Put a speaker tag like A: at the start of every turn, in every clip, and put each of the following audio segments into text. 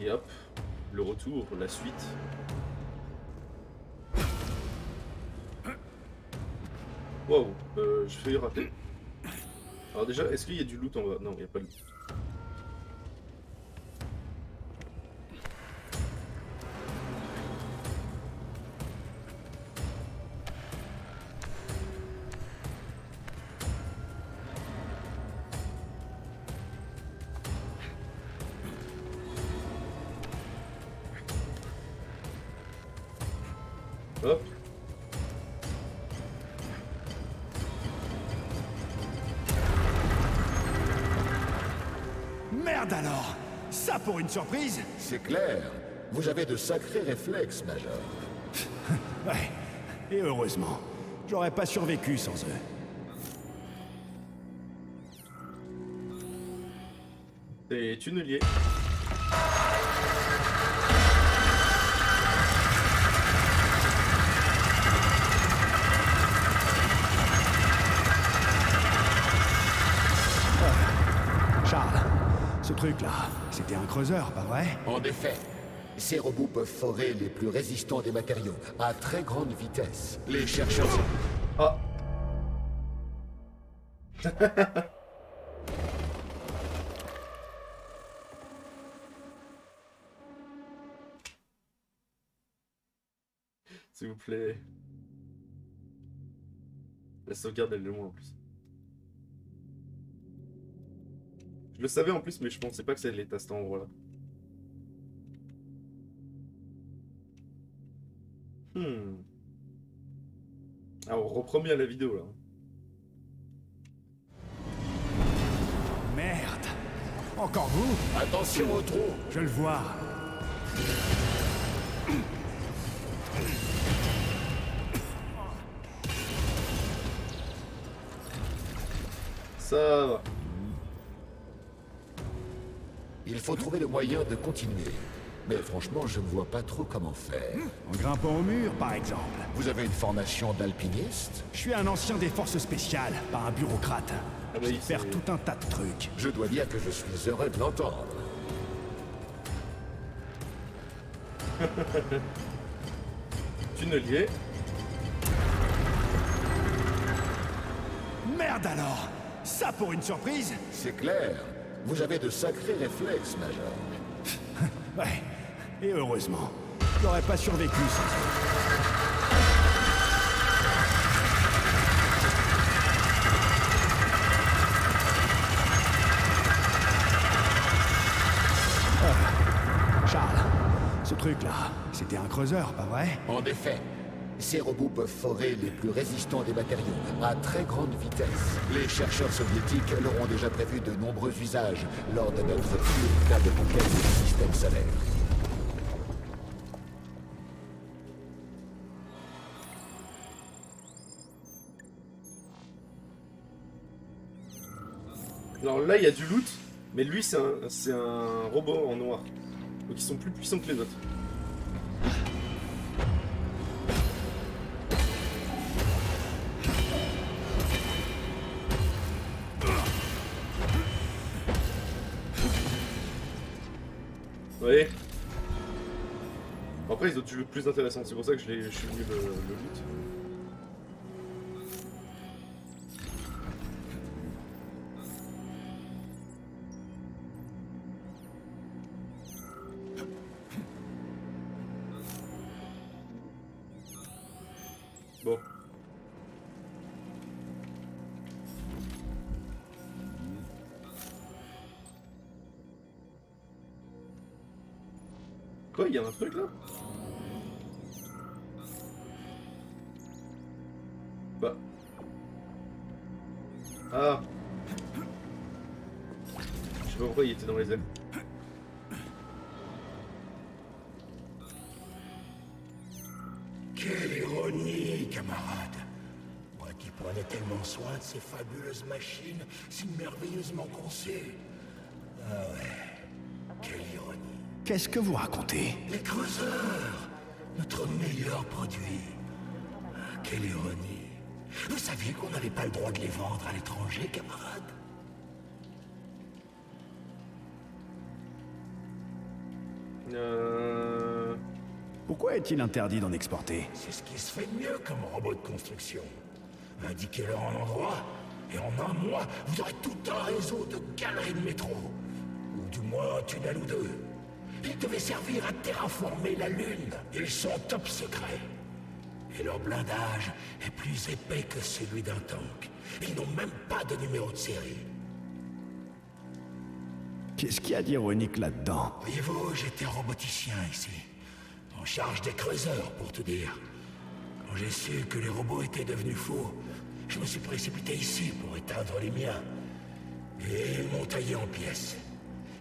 A: Et hop, le retour, la suite. Waouh, je fais rater. Alors déjà, est-ce qu'il y a du loot en bas? Non, il n'y a pas de loot. Hop.
B: Merde alors! Ça pour une surprise?
C: C'est clair. Vous avez de sacrés réflexes, Major.
B: Ouais. Et heureusement. J'aurais pas survécu sans eux.
A: C'est tunnelier.
B: Charles, ce truc-là, c'était un creuseur, pas vrai?
C: En effet, ces robots peuvent forer les plus résistants des matériaux à très grande vitesse. Les chercheurs...
A: Ah. S'il vous plaît. La sauvegarde elle est loin en plus. Je le savais en plus, mais je pensais pas que ça allait être à cet endroit-là. Ah, on reprend bien la vidéo là.
B: Merde! Encore vous?
C: Attention au trou.
B: Je le vois.
A: Ça va.
C: Il faut trouver le moyen de continuer. Mais franchement, je ne vois pas trop comment faire.
B: En grimpant au mur, par exemple.
C: Vous avez une formation d'alpiniste?
B: Je suis un ancien des forces spéciales, pas un bureaucrate.
A: Ah bah,
B: Je sais
A: il
B: faire
A: s'est-
B: tout un tas de trucs.
C: Je dois dire que je suis heureux de l'entendre.
A: Tunnelier.
B: Merde alors! Ça pour une surprise?
C: C'est clair. Vous avez de sacrés réflexes, Major.
B: Ouais. Et heureusement. J'aurais pas survécu sans eux. Charles, ce truc-là, c'était un creuseur, pas vrai?
C: En effet, ces robots peuvent forer les plus résistants des matériaux à très grande vitesse. Les chercheurs soviétiques leur ont déjà prévu de nombreux usages lors de notre véritable conquête du système solaire.
A: Alors là, il y a du loot, mais lui, c'est un robot en noir. Donc ils sont plus puissants que les autres. Vous voyez? Après, ils ont du loot plus intéressant, c'est pour ça que je suis venu le loot. Bon. Quoi, il y a un truc là? Bah. Ah. Je sais pas pourquoi il était dans les ailes.
D: Quelle ironie, camarade. Moi qui prenais tellement soin de ces fabuleuses machines, si merveilleusement conçues. Ah ouais, quelle ironie.
B: Qu'est-ce que vous racontez?
D: Les creuseurs, notre meilleur produit. Ah, quelle ironie. Vous saviez qu'on n'avait pas le droit de les vendre à l'étranger, camarade?
B: Pourquoi est-il interdit d'en exporter?
D: C'est ce qui se fait de mieux comme robot de construction. Indiquez-leur un endroit, et en un mois, vous aurez tout un réseau de galeries de métro. Ou du moins un tunnel ou deux. Ils devaient servir à terraformer la Lune. Ils sont top secrets. Et leur blindage est plus épais que celui d'un tank. Ils n'ont même pas de numéro de série.
B: Qu'est-ce qu'il y a d'ironique là-dedans?
D: Voyez-vous, j'étais roboticien ici. En charge des creuseurs, pour tout dire. Quand j'ai su que les robots étaient devenus fous, je me suis précipité ici pour éteindre les miens. Et ils m'ont taillé en pièces.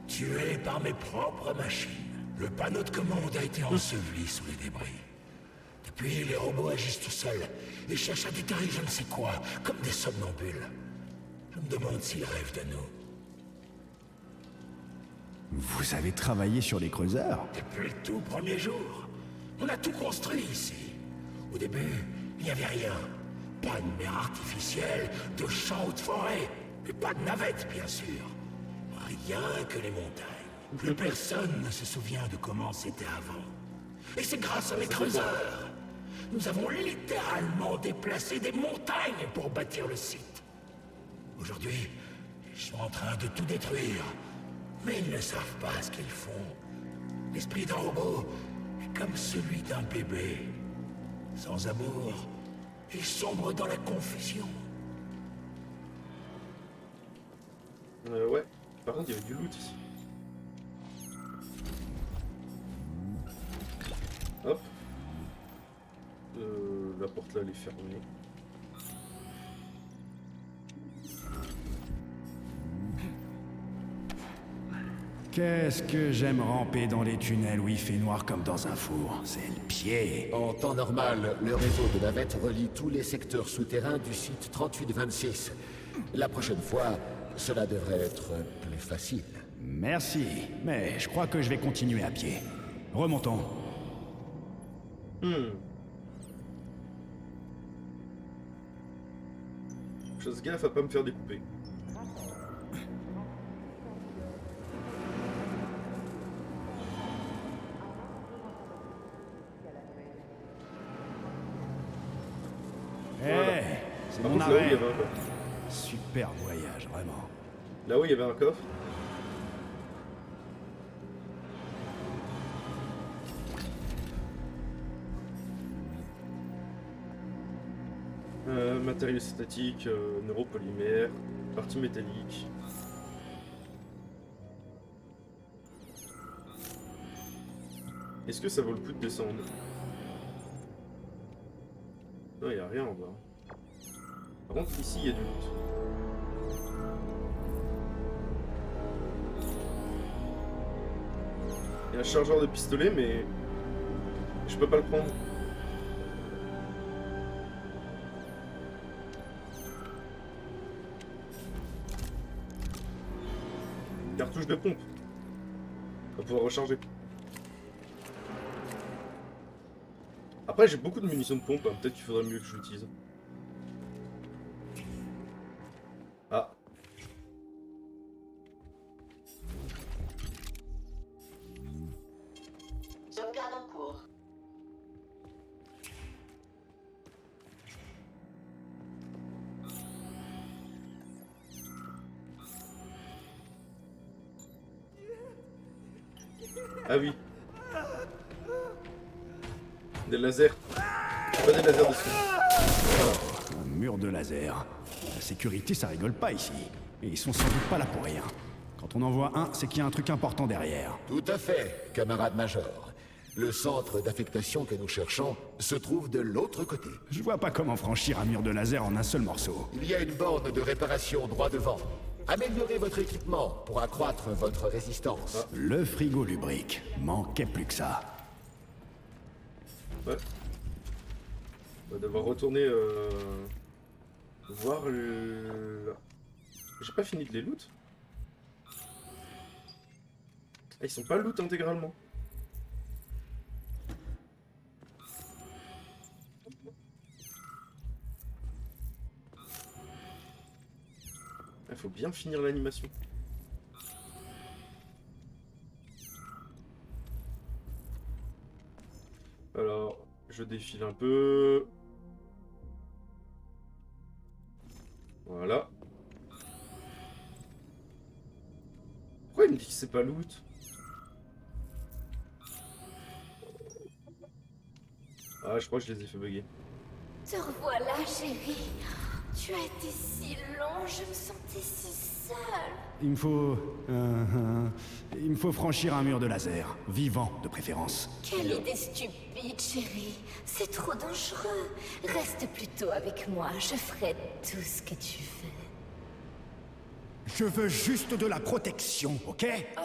D: Tué par mes propres machines. Le panneau de commande a été enseveli sous les débris. Depuis, les robots agissent tout seuls. Ils cherchent à déterrer je ne sais quoi, comme des somnambules. Je me demande s'ils rêvent de nous.
B: Vous avez travaillé sur les creuseurs?
D: Depuis le tout premier jour. On a tout construit ici. Au début, il n'y avait rien. Pas de mer artificielle, de champs ou de forêt. Et pas de navettes, bien sûr. Rien que les montagnes. Plus personne ne se souvient de comment c'était avant. Et c'est grâce à mes creuseurs. Nous avons littéralement déplacé des montagnes pour bâtir le site. Aujourd'hui, ils sont en train de tout détruire. Mais ils ne savent pas ce qu'ils font. L'esprit d'un robot est comme celui d'un bébé. Sans amour, il sombre dans la confusion.
A: Ouais. Par contre, il y avait du loot ici. Hop. La porte là, elle est fermée.
B: Qu'est-ce que j'aime ramper dans les tunnels où il fait noir comme dans un four. C'est le pied.
C: En temps normal, le réseau de navettes relie tous les secteurs souterrains du site 3826. La prochaine fois, cela devrait être plus facile.
B: Merci, mais je crois que je vais continuer à pied. Remontons.
A: Fasse gaffe à pas me faire découper.
B: Hé, c'est
A: Par
B: mon
A: contre, là-haut, il y
B: arrêt.
A: avait un coffre.
B: Super voyage, vraiment.
A: Là-haut, il y avait un coffre. Matériaux statiques, neuropolymères, partie métallique. Est-ce que ça vaut le coup de descendre? Non, il n'y a rien en bas. Par contre, ici, il y a du loot. Il y a un chargeur de pistolet, mais je peux pas le prendre. Cartouche de pompe. On va pouvoir recharger. Après, j'ai beaucoup de munitions de pompe, hein. Peut-être qu'il faudrait mieux que je l'utilise. Ah.
E: Sauvegarde en cours.
A: Ah oui. Des lasers. Pas des lasers dessus.
B: Un mur de laser. La sécurité, ça rigole pas ici. Et ils sont sans doute pas là pour rien. Quand on en voit un, c'est qu'il y a un truc important derrière.
C: Tout à fait, camarade major. Le centre d'affectation que nous cherchons se trouve de l'autre côté.
B: Je vois pas comment franchir un mur de laser en un seul morceau.
C: Il y a une borne de réparation droit devant. Améliorez votre équipement pour accroître votre résistance.
B: Le frigo lubrique. Manquait plus que ça.
A: Ouais. On va devoir retourner voir le... J'ai pas fini de les loot. Ah, ils sont pas loot intégralement. Il faut bien finir l'animation. Alors, je défile un peu. Voilà. Pourquoi il me dit que c'est pas loot? Ah, je crois que je les ai fait bugger.
F: Te revoilà, chérie. Tu as été si long, je me sentais si seule.
B: Il me faut... il me faut franchir un mur de laser. Vivant, de préférence.
F: Quelle idée stupide, chérie. C'est trop dangereux. Reste plutôt avec moi, je ferai tout ce que tu veux.
B: Je veux juste de la protection, ok?
F: Oh,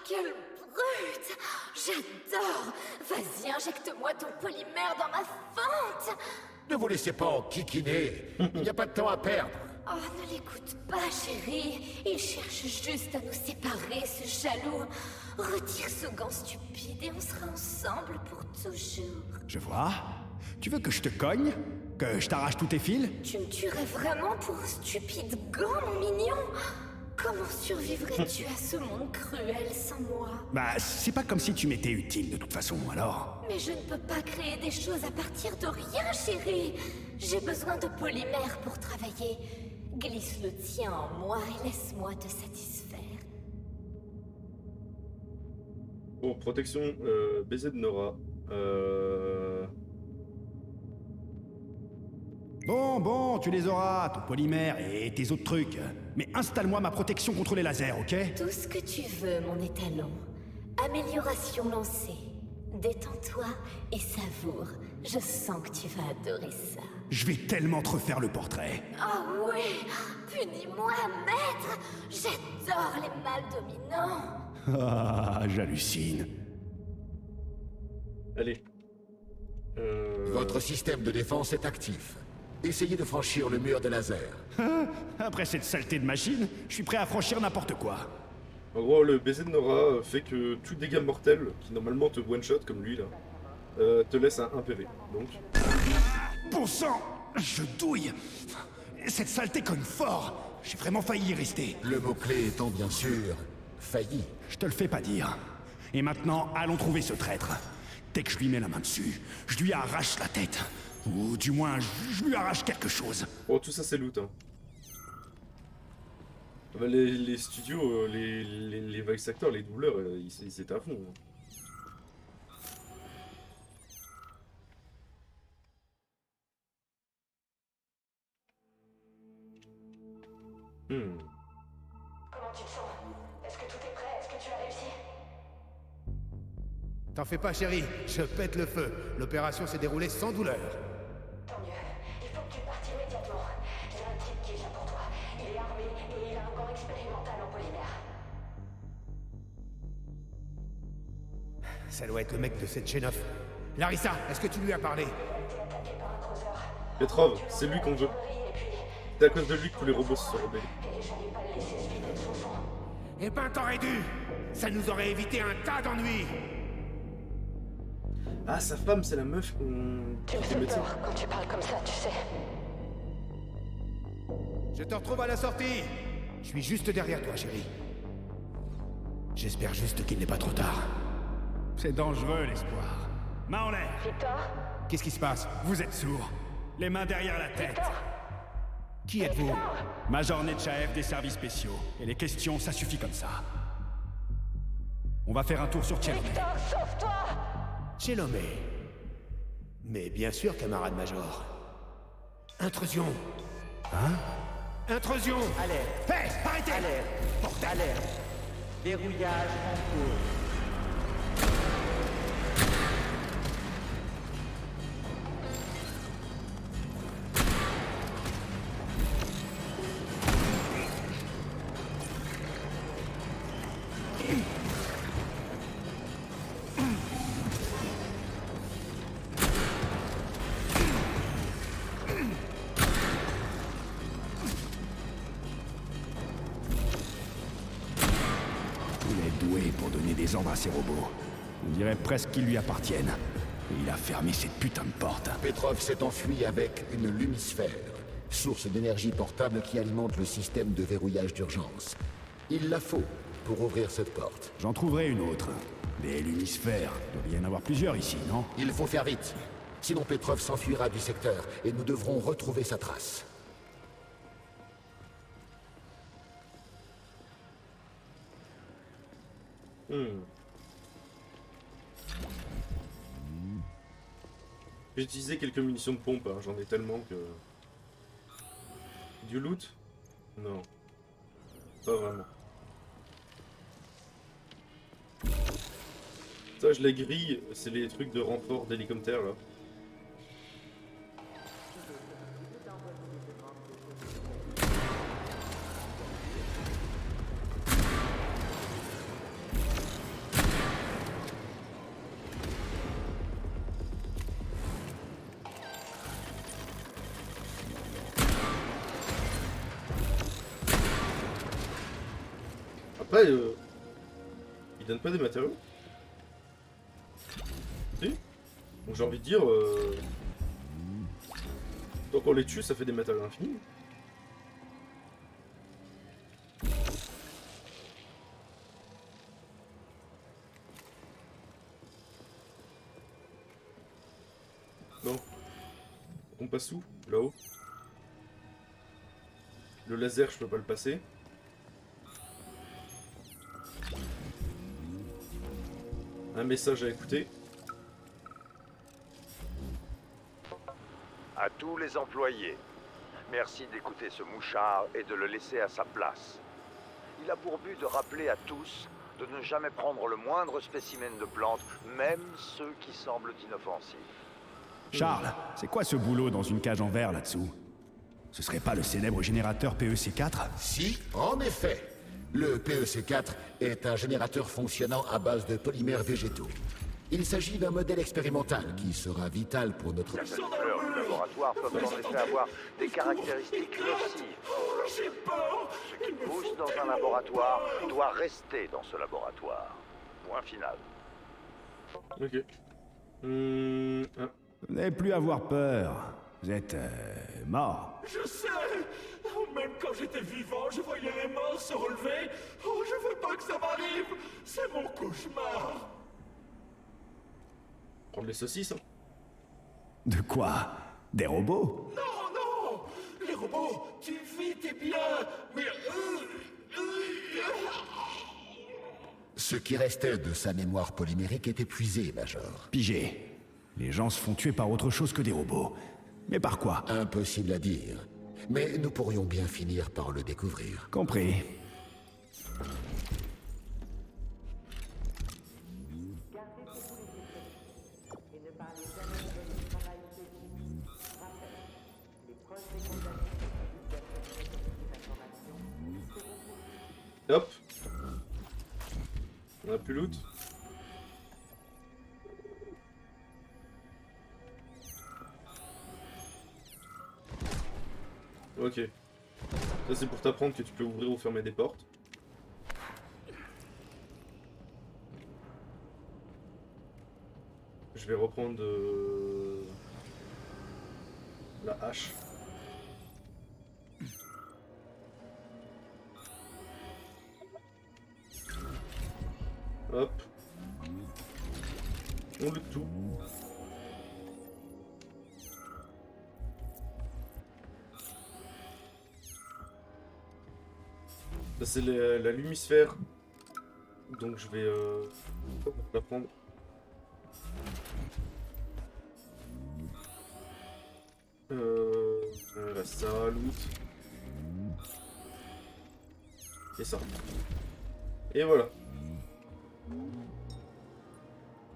F: quelle brute! J'adore! Vas-y, injecte-moi ton polymère dans ma fente!
C: Ne vous laissez pas enquiquiner. Il n'y a pas de temps à perdre.
F: Oh, ne l'écoute pas, chérie. Il cherche juste à nous séparer, ce jaloux. Retire ce gant stupide et on sera ensemble pour toujours.
B: Je vois. Tu veux que je te cogne? Que je t'arrache tous tes fils?
F: Tu me tuerais vraiment pour un stupide gant, mon mignon? Comment survivrais-tu à ce monde cruel sans moi?
B: Bah, c'est pas comme si tu m'étais utile de toute façon, alors.
F: Mais je ne peux pas créer des choses à partir de rien, chérie. J'ai besoin de polymère pour travailler. Glisse le tien en moi et laisse-moi te satisfaire.
A: Bon, protection, baiser de Nora.
B: Bon, tu les auras, ton polymère et tes autres trucs. Mais installe-moi ma protection contre les lasers, ok?
F: Tout ce que tu veux, mon étalon. Amélioration lancée. Détends-toi et savoure. Je sens que tu vas adorer ça.
B: Je vais tellement te refaire le portrait.
F: Oh oui, punis-moi, maître. J'adore les mâles dominants.
B: Ah, j'hallucine.
A: Allez.
C: Votre système de défense est actif. Essayez de franchir le mur de laser.
B: Après cette saleté de machine, je suis prêt à franchir n'importe quoi.
A: En gros, le baiser de Nora fait que tout dégât mortel, qui normalement te one-shot comme lui là, te laisse à 1 PV. Donc,
B: Bon sang, je douille. Cette saleté cogne fort. J'ai vraiment failli y rester.
C: Le mot-clé étant bien sûr failli.
B: Je te le fais pas dire. Et maintenant, allons trouver ce traître. Dès que je lui mets la main dessus, je lui arrache la tête. Ou du moins, je lui arrache quelque chose.
A: bon, tout ça c'est loot. Hein. Bah, les studios, les voice actors, les doubleurs, ils étaient à fond. Hein.
E: Comment tu te sens? Est-ce que tout est prêt? Est-ce que tu as réussi?
G: T'en fais pas, chérie, je pète le feu. L'opération s'est déroulée sans douleur.
E: Tant mieux. Il faut que tu partes immédiatement. Il y a un type qui vient pour toi. Il est armé et il a un gant expérimental en polymère.
G: Ça doit être le mec de cette Chénoff. Larissa, est-ce que tu lui as parlé?
A: Petrov, c'est lui qu'on veut. C'est à cause de lui que tous les robots se sont rebellés.
G: Eh ben, t'aurais dû. Ça nous aurait évité un tas d'ennuis.
A: Ah, sa femme, c'est la meuf qu'on...
E: Tu me
A: qui
E: fais
A: est médecin.
E: peur quand tu parles comme ça, tu sais.
G: Je te retrouve à la sortie. Je suis juste derrière toi, chérie. J'espère juste qu'il n'est pas trop tard.
B: C'est dangereux, l'espoir. Main en l'air.
E: Victor?
G: Qu'est-ce qui se passe?
B: Vous êtes sourds. Les mains derrière la tête.
G: Qui êtes-vous?
B: Major Netchaev des services spéciaux. Et les questions, ça suffit comme ça. On va faire un tour sur Tchernobyl.
E: Victor, sauve-toi!
G: Chelomé. Mais bien sûr, camarade Major. Intrusion. Hein? Intrusion!
H: Alerte,
G: Hé, arrêtez!
H: alerte, alerte. Verrouillage en cours.
B: Il est doué pour donner des ordres à ses robots. On dirait presque qu'ils lui appartiennent. Et il a fermé cette putain de porte.
C: Petrov s'est enfui avec une lumisphère, source d'énergie portable qui alimente le système de verrouillage d'urgence. Il la faut pour ouvrir cette porte.
B: J'en trouverai une autre. Des lumisphères, il doit y en avoir plusieurs ici, non?
C: Il faut faire vite. Sinon Petrov s'enfuira du secteur et nous devrons retrouver sa trace.
A: J'ai utilisé quelques munitions de pompe, hein, j'en ai tellement que... Du loot? Non. Pas vraiment. Ça, je les grille, c'est les trucs de renfort d'hélicoptère là. Après, ils donnent pas des matériaux? Si. Donc j'ai envie de dire, tant qu'on les tue, ça fait des matériaux infinis. Non. On passe où? Là-haut. Le laser, je peux pas le passer. Un message à écouter.
I: À tous les employés, merci d'écouter ce mouchard et de le laisser à sa place. Il a pour but de rappeler à tous de ne jamais prendre le moindre spécimen de plante, même ceux qui semblent inoffensifs.
B: Charles, c'est quoi ce boulot dans une cage en verre là-dessous? Ce serait pas le célèbre générateur PEC4?
C: Si, en effet. Le PEC4 est un générateur fonctionnant à base de polymères végétaux. Il s'agit d'un modèle expérimental qui sera vital pour notre...
I: Certaines fleurs du laboratoire peuvent en effet avoir des caractéristiques nocives. Ce qui pousse dans un laboratoire doit rester dans ce laboratoire. Point final.
A: Ok.
B: Vous n'avez plus à avoir peur. Vous êtes... mort.
D: Je sais. Même quand j'étais vivant, je voyais les morts se relever. Oh, je veux pas que ça m'arrive. C'est mon cauchemar.
A: Prendre les saucisses, hein.
B: De quoi? Des robots?
D: Non, non. Les robots, tu vis tes biens. Mais...
C: Ce qui restait de sa mémoire polymérique est épuisé, Major.
B: Pigé. Les gens se font tuer par autre chose que des robots. Mais par quoi?
C: Impossible à dire. Mais nous pourrions bien finir par le découvrir.
B: Compris.
A: Hop. On a plus loot. Ok. Ça c'est pour t'apprendre que tu peux ouvrir ou fermer des portes. Je vais reprendre la hache. Hop. On loot tout. Ça c'est la lumisphère. Donc je vais la prendre. Ça, loot. Et ça. Et voilà.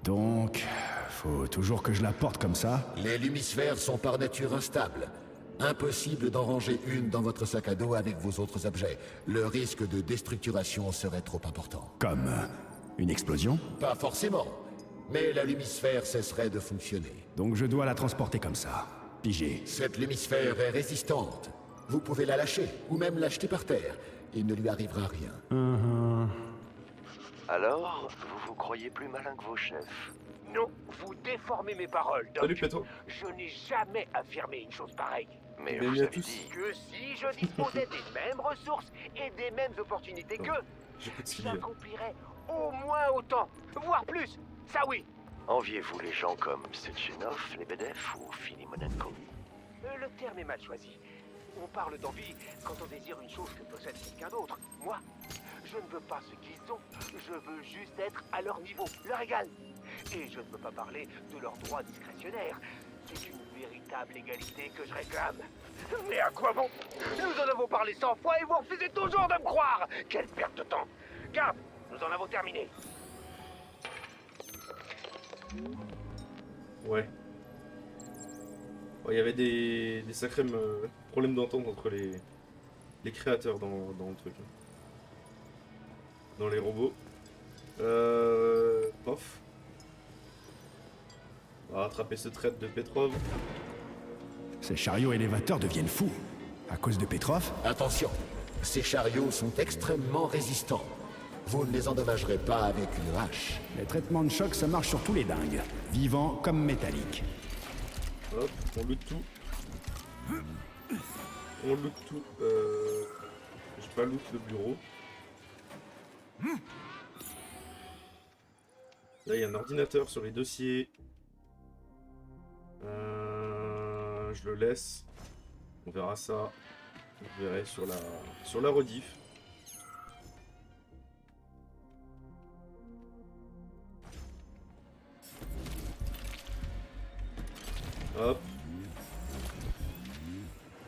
B: Donc, faut toujours que je la porte comme ça?
C: Les lumisphères sont par nature instables. Impossible d'en ranger une dans votre sac à dos avec vos autres objets. Le risque de déstructuration serait trop important.
B: Comme une explosion?
C: Pas forcément. Mais la lumisphère cesserait de fonctionner.
B: Donc je dois la transporter comme ça. Pigé.
C: Cette lumisphère est résistante. Vous pouvez la lâcher, ou même l'acheter par terre. Il ne lui arrivera rien.
I: Alors, vous vous croyez plus malin que vos chefs?
J: Non, vous déformez mes paroles, Doc.
A: Salut Péto.
J: Je n'ai jamais affirmé une chose pareille.
I: Mais
A: Bienvenue
I: vous
A: à
I: avez
A: tous.
I: dit...
J: Que si je disposais des mêmes ressources et des mêmes opportunités qu'eux,
A: J'écoute ce qu'il dit.
J: j'accomplirais Au moins autant, voire plus. Ça oui.
K: Enviez-vous les gens comme Sechenov, Lebedev ou Filimonenko?
J: Le terme est mal choisi. On parle d'envie quand on désire une chose que possède quelqu'un d'autre. Moi, je ne veux pas ce qu'ils ont. Je veux juste être à leur niveau, leur égal. Et je ne peux pas parler de leurs droits discrétionnaires. C'est une véritable égalité que je réclame. Mais à quoi bon? Nous en avons parlé 100 fois et vous refusez toujours de me croire. Quelle perte de temps. Garde, nous en avons terminé.
A: Ouais. Il y avait des sacrés problèmes d'entente entre les créateurs dans le truc. Dans les robots. Pof. On va rattraper ce trait de Petrov.
B: Ces chariots élévateurs deviennent fous. À cause de Petrov?
C: Attention, ces chariots sont extrêmement résistants. Vous ne les endommagerez pas avec une hache.
B: Les traitements de choc, ça marche sur tous les dingues. Vivants comme métalliques.
A: Hop, on loot tout. On loot tout. J'ai pas loot le bureau. Là, il y a un ordinateur sur les dossiers. Je le laisse. On verra ça. Vous verrez sur la rediff. Hop.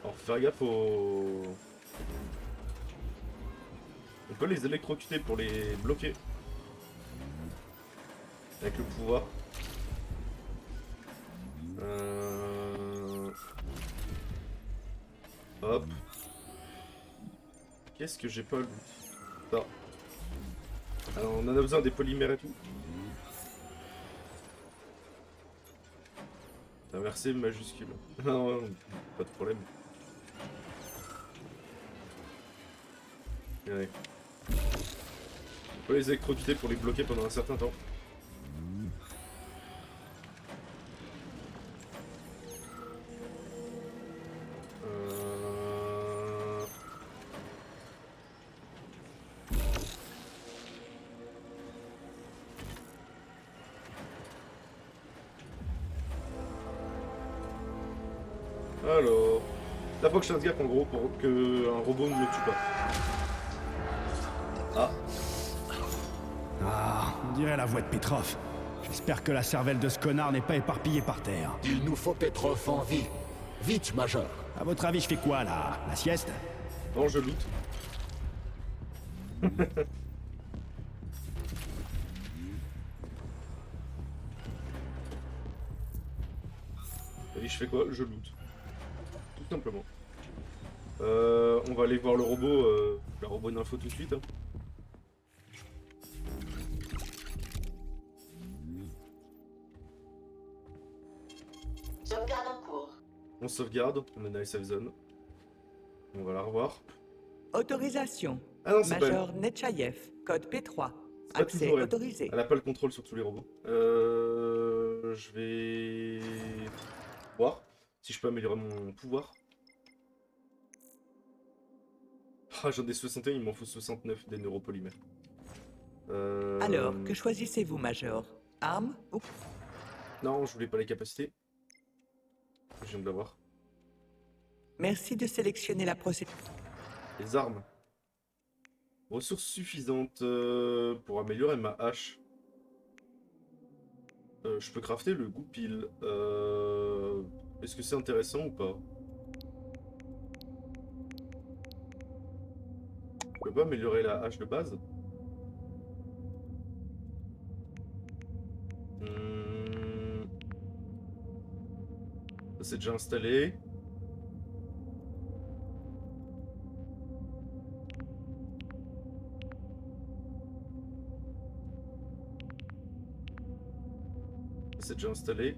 A: Alors, faut faire gaffe aux... On peut les électrocuter pour les bloquer. Avec le pouvoir. Hop. Qu'est-ce que j'ai pas lu? Ça. Alors, on en a besoin des polymères et tout. Inversé majuscule. Non, pas de problème. Allez. On peut les électrocuter pour les bloquer pendant un certain temps. Alors, là faut que je fasse gaffe en gros pour que un robot ne me tue pas. Ah.
B: Ah, on dirait la voix de Petrov. J'espère que la cervelle de ce connard n'est pas éparpillée par terre.
C: Il nous faut Petrov en vie. Vite, Major.
B: À votre avis, je fais quoi là? La sieste?
A: Non, je loot. Et je fais quoi? Je loot. Tout simplement. On va aller voir le robot, la robot d'info tout de suite. Hein.
E: Sauvegarde en cours.
A: On sauvegarde, on est dans la safe zone. On va la revoir.
H: Autorisation.
A: Ah non, c'est pas
H: Major Netchaïev, code P3.
A: C'est pas
H: Accès
A: toujours elle.
H: autorisé.
A: Elle a pas le contrôle sur tous les robots. Je vais voir si je peux améliorer mon pouvoir. Ah, j'en ai 61, il m'en faut 69 des neuropolymères.
H: Alors, que choisissez-vous, Major? Arme ou...
A: Non, je voulais pas les capacités. Je viens de l'avoir.
H: Merci de sélectionner la procédure.
A: Les armes. Ressources suffisantes pour améliorer ma hache. Je peux crafter le goupil. Est-ce que c'est intéressant ou pas? Je peux pas améliorer la hache de base? Ça c'est déjà installé. Ça c'est déjà installé.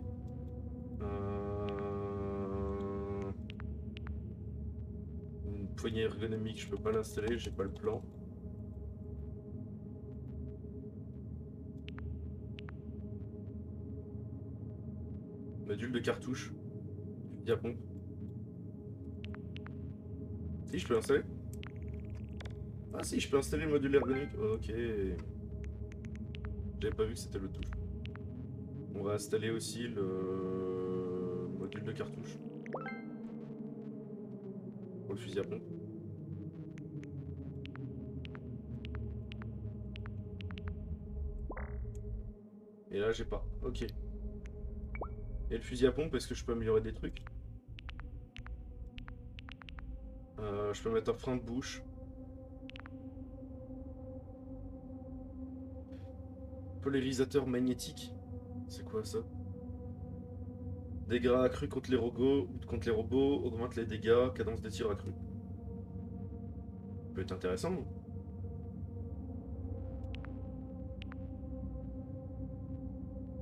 A: Une poignée ergonomique, je peux pas l'installer, j'ai pas le plan. Module de cartouche. Diapompe. Si, je peux l'installer. Ah si, je peux installer le module ergonomique. Ok. J'avais pas vu que c'était le touche. On va installer aussi le module de cartouche. Pour le fusil à pompe. Et là j'ai pas. Ok. Et le fusil à pompe, est-ce que je peux améliorer des trucs? Je peux mettre un frein de bouche. Polarisateur magnétique. C'est quoi ça? Dégâts accrus contre les robots, augmente les dégâts, cadence des tirs accrus. Ça peut être intéressant. Non?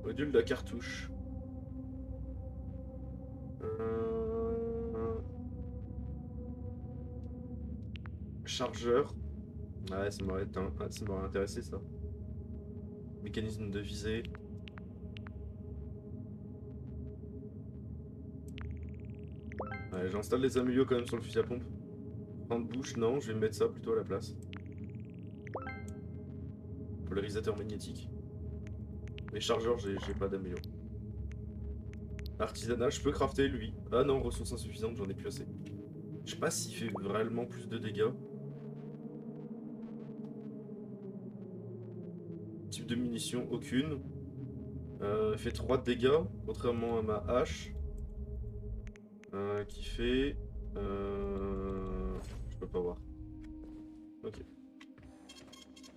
A: Module de la cartouche. Chargeur. Ouais, ça m'aurait intéressé ça. Mécanisme de visée. Ouais, j'installe les améliorations quand même sur le fusil à pompe. Frein de bouche, non, je vais mettre ça plutôt à la place. Polarisateur magnétique. Les chargeurs, j'ai pas d'amélioration. Artisanat, je peux crafter lui. Ah non, ressources insuffisantes, j'en ai plus assez. Je sais pas s'il fait vraiment plus de dégâts. Type de munition, aucune. Il fait 3 de dégâts, contrairement à ma hache. Qui fait... je peux pas voir. Ok.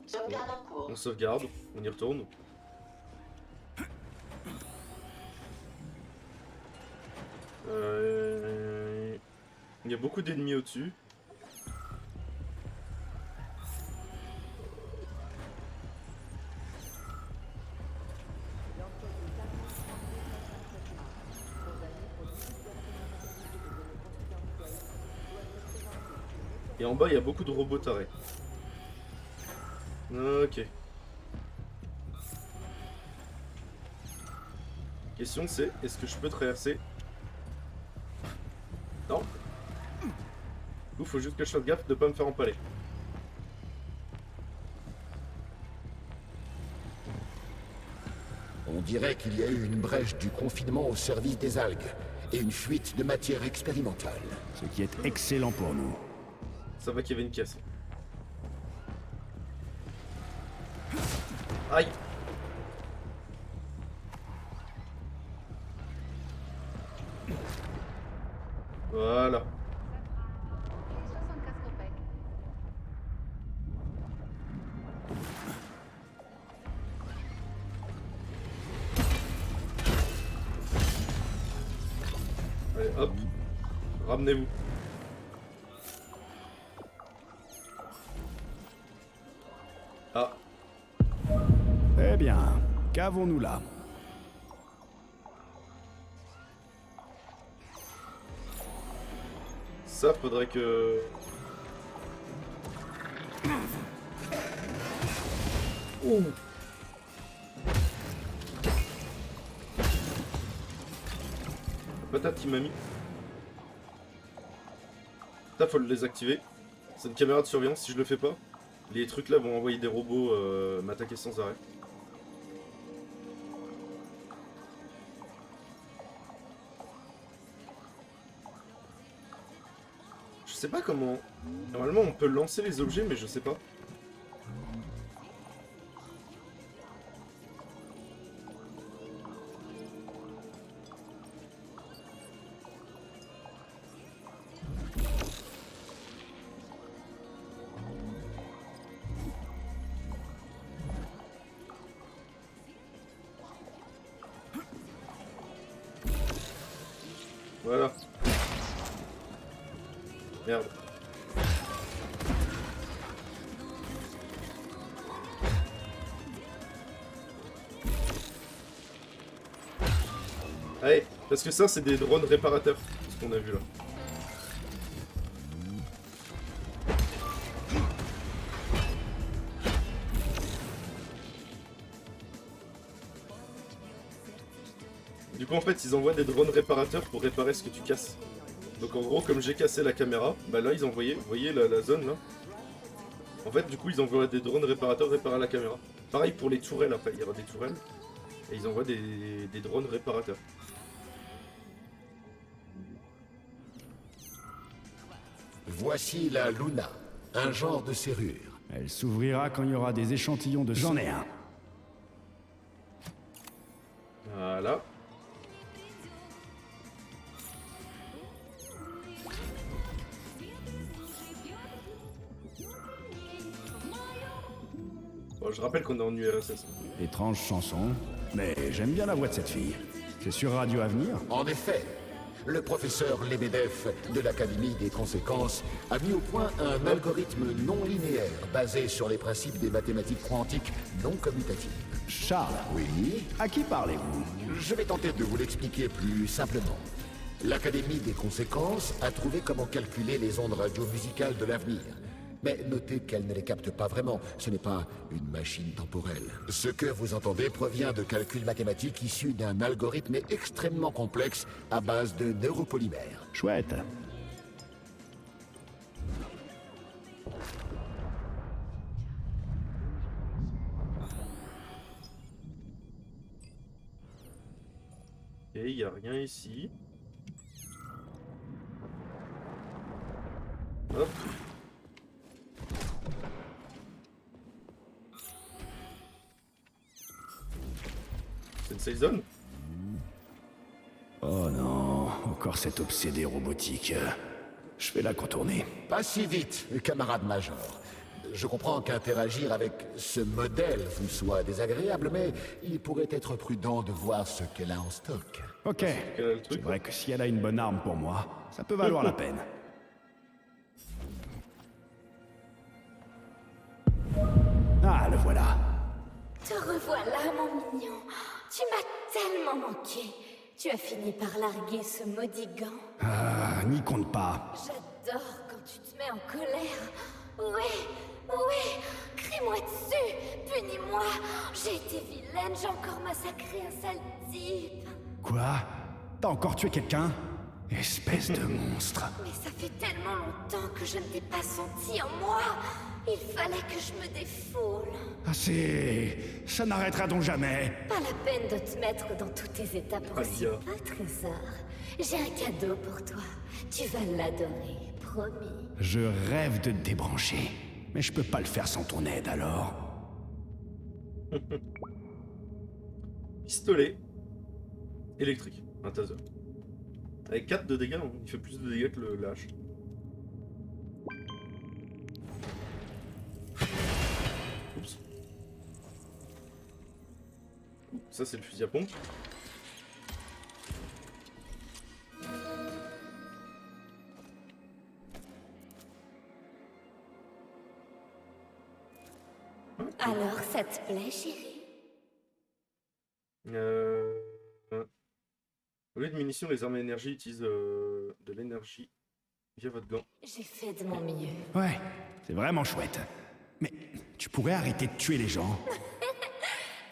E: Sauvegarde en cours.
A: On sauvegarde, on y retourne. Il y a beaucoup d'ennemis au-dessus. Et en bas, il y a beaucoup de robots tarés. Ok. Question c'est, est-ce que je peux traverser? Non. Il faut juste que je fasse gaffe de pas me faire empaler.
C: On dirait qu'il y a eu une brèche du confinement au service des algues et une fuite de matière expérimentale.
B: Ce qui est excellent pour nous.
A: Ça va qu'il y avait une caisse. Aïe. Voilà. Allez, hop. Ramenez-vous. Ah.
B: Eh bien, qu'avons-nous là?
A: Ça, faudrait que... Oh. Patate qui m'a mis. Ça, faut le désactiver. C'est une caméra de surveillance, si je le fais pas, les trucs là vont envoyer des robots m'attaquer sans arrêt. Je sais pas comment... Normalement on peut lancer les objets mais je sais pas. Voilà. Merde. Allez, parce que ça c'est des drones réparateurs, ce qu'on a vu là. Du coup en fait ils envoient des drones réparateurs pour réparer ce que tu casses. Donc en gros comme j'ai cassé la caméra, bah là ils envoyaient, vous voyez la zone là. En fait du coup ils envoient des drones réparateurs réparer la caméra. Pareil pour les tourelles, après il y aura des tourelles. Et ils envoient des drones réparateurs.
C: Voici la Luna, un genre de serrure.
B: Elle s'ouvrira quand il y aura des échantillons de... J'en ai un.
A: Voilà. Bon, je rappelle qu'on est en URSS.
B: Étrange chanson, mais j'aime bien la voix de cette fille. C'est sur Radio Avenir?
C: En effet, le professeur Lebedev de l'Académie des conséquences a mis au point un algorithme non linéaire basé sur les principes des mathématiques quantiques non commutatives.
B: Charles,
C: Oui,
B: à qui parlez-vous?
C: je vais tenter de vous l'expliquer plus simplement. L'Académie des conséquences a trouvé comment calculer les ondes radio-musicales de l'avenir. Mais notez qu'elle ne les capte pas vraiment, ce n'est pas une machine temporelle. Ce que vous entendez provient de calculs mathématiques issus d'un algorithme extrêmement complexe à base de neuropolymères.
B: Chouette.
A: Et il n'y a rien ici. Hop. C'est une safe zone?
B: Oh non, encore cet obsédé robotique. Je vais la contourner.
C: Pas si vite, camarade major. Je comprends qu'interagir avec ce modèle vous soit désagréable, mais il pourrait être prudent de voir ce qu'elle a en stock.
B: Ok, c'est vrai que si elle a une bonne arme pour moi, ça peut valoir la peine. Ah, le voilà.
F: Te revoilà, mon mignon. Tu m'as tellement manqué. Tu as fini par larguer ce maudit gant.
B: Ah, n'y compte pas.
F: J'adore quand tu te mets en colère. Oui, crie-moi dessus, punis-moi. J'ai été vilaine, j'ai encore massacré un sale type.
B: Quoi? T'as encore tué quelqu'un? Espèce de monstre.
F: Mais ça fait tellement longtemps que je ne t'ai pas senti en moi. Il fallait que je me défoule.
B: Assez. Ça n'arrêtera donc jamais.
F: Pas la peine de te mettre dans tous tes états pour si peu, trésor. J'ai un cadeau pour toi. Tu vas l'adorer, promis.
B: Je rêve de te débrancher. Mais je peux pas le faire sans ton aide alors.
A: Pistolet électrique, un taser. Avec 4 de dégâts, hein. Il fait plus de dégâts que le hache. Oups. Ça c'est le fusil à pompe.
F: Alors, ça te plaît, chérie?
A: Au lieu de munitions, les armes à énergie utilisent de l'énergie via votre gant.
F: J'ai fait de mon mieux.
B: Ouais, c'est vraiment chouette. Mais tu pourrais arrêter de tuer les gens.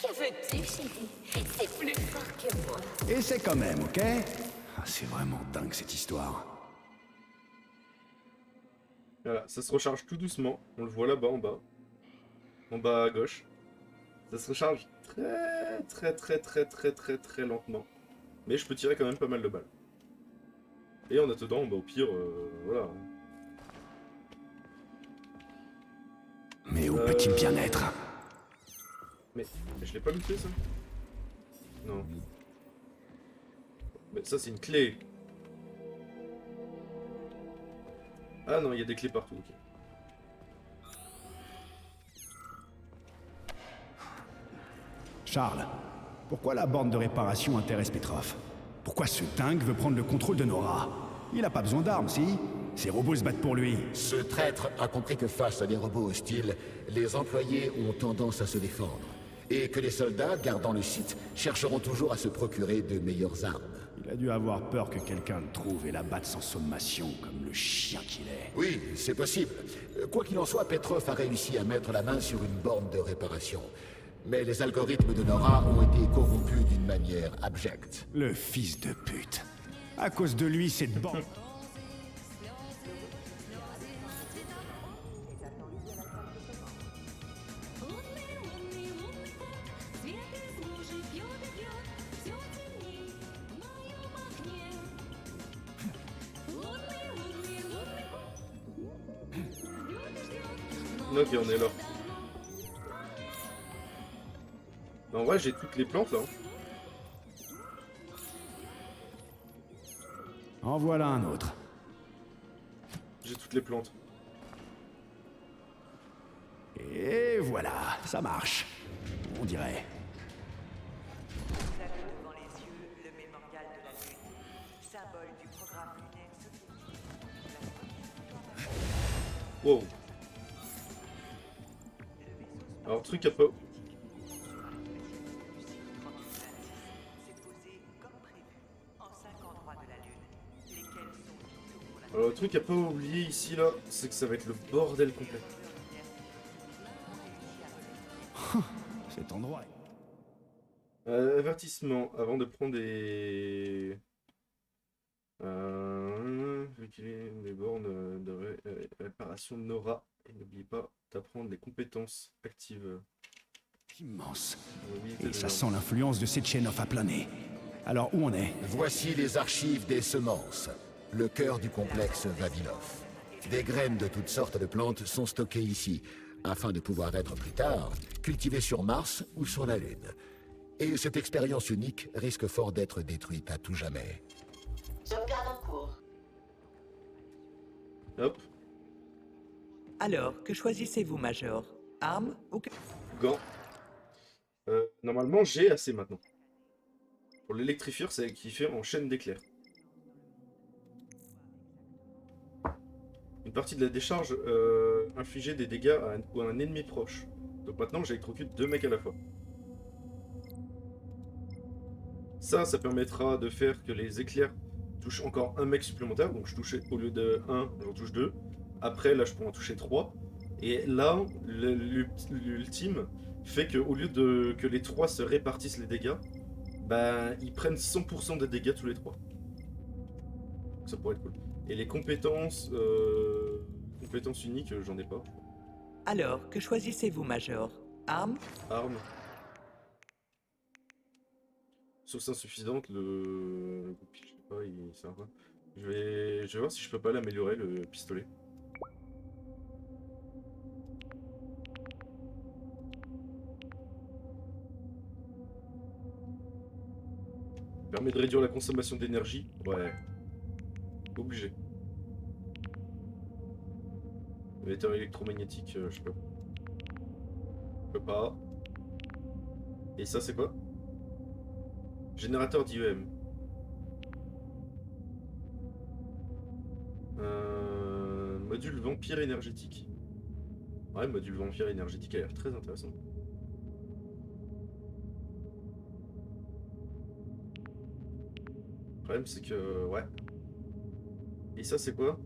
F: Que veux-tu, chérie? C'est plus fort que moi.
B: Essaie quand même, ok? Ah, c'est vraiment dingue cette histoire.
A: Voilà, ça se recharge tout doucement. On le voit là-bas en bas. En bas à gauche. Ça se recharge très lentement. Mais je peux tirer quand même pas mal de balles. Et en attendant, bah, au pire, voilà.
B: Mais où peut-il bien être?
A: Mais je l'ai pas looté ça? Non. Mais ça c'est une clé. Ah non, il y a des clés partout, ok.
B: Charles, pourquoi la borne de réparation intéresse Petrov? Pourquoi ce dingue veut prendre le contrôle de Nora? Il a pas besoin d'armes, si? Ces robots se battent pour lui.
C: Ce traître a compris que face à des robots hostiles, les employés ont tendance à se défendre. Et que les soldats, gardant le site, chercheront toujours à se procurer de meilleures armes.
B: Il a dû avoir peur que quelqu'un le trouve et l'abatte sans sommation, comme le chien qu'il est.
C: Oui, c'est possible. Quoi qu'il en soit, Petrov a réussi à mettre la main sur une borne de réparation. Mais les algorithmes de Nora ont été corrompus d'une manière abjecte.
B: Le fils de pute. À cause de lui, cette borne...
A: Ok, on est là. En vrai, j'ai toutes les plantes là.
B: En voilà un autre.
A: J'ai toutes les plantes.
B: Et voilà, ça marche. On dirait.
H: Vous avez devant les yeux le mémorial de la Lune, symbole du programme lunaire soviétique.
A: Wow. Alors, truc à pas. Alors, le truc à pas oublier ici, là, c'est que ça va être le bordel complet.
B: Cet endroit.
A: Avertissement, avant de prendre des... des bornes de réparation de Nora. Et n'oubliez pas d'apprendre les compétences actives.
B: Immense. Et ça sent l'influence de Sechenov à planer. Alors, où on est?
C: Voici les archives des semences. Le cœur du complexe Vavilov. Des graines de toutes sortes de plantes sont stockées ici, afin de pouvoir être plus tard cultivées sur Mars ou sur la Lune. Et cette expérience unique risque fort d'être détruite à tout jamais.
E: Sauvegarde en cours.
A: Hop.
H: Alors, que choisissez-vous, Major? Arme ou que...
A: Gants. Normalement, j'ai assez maintenant. Pour l'électrifieur, c'est qui fait en chaîne d'éclairs. Une partie de la décharge infligeait des dégâts à un ennemi proche. Donc maintenant, j'électrocute 2 mecs à la fois. Ça permettra de faire que les éclairs touchent encore un mec supplémentaire. Donc je touchais, au lieu de 1, j'en touche 2. Après, là, je peux en toucher 3. Et là, l'ultime fait qu'au lieu de que les 3 se répartissent les dégâts, bah, ils prennent 100% des dégâts tous les 3. Donc ça pourrait être cool. Et les compétences uniques, j'en ai pas.
H: Alors, que choisissez-vous, Major? Arme?
A: Arme. Source insuffisante, le je sais pas, il sert à quoi. Je vais voir si je peux pas l'améliorer, le pistolet. Permet de réduire la consommation d'énergie. Ouais. Obligé. Émetteur électromagnétique, je peux. Je peux pas. Et ça, c'est quoi? Générateur d'IEM. Module vampire énergétique. Ouais, module vampire énergétique a l'air très intéressant. Le problème, c'est que... ouais. Et ça, c'est quoi?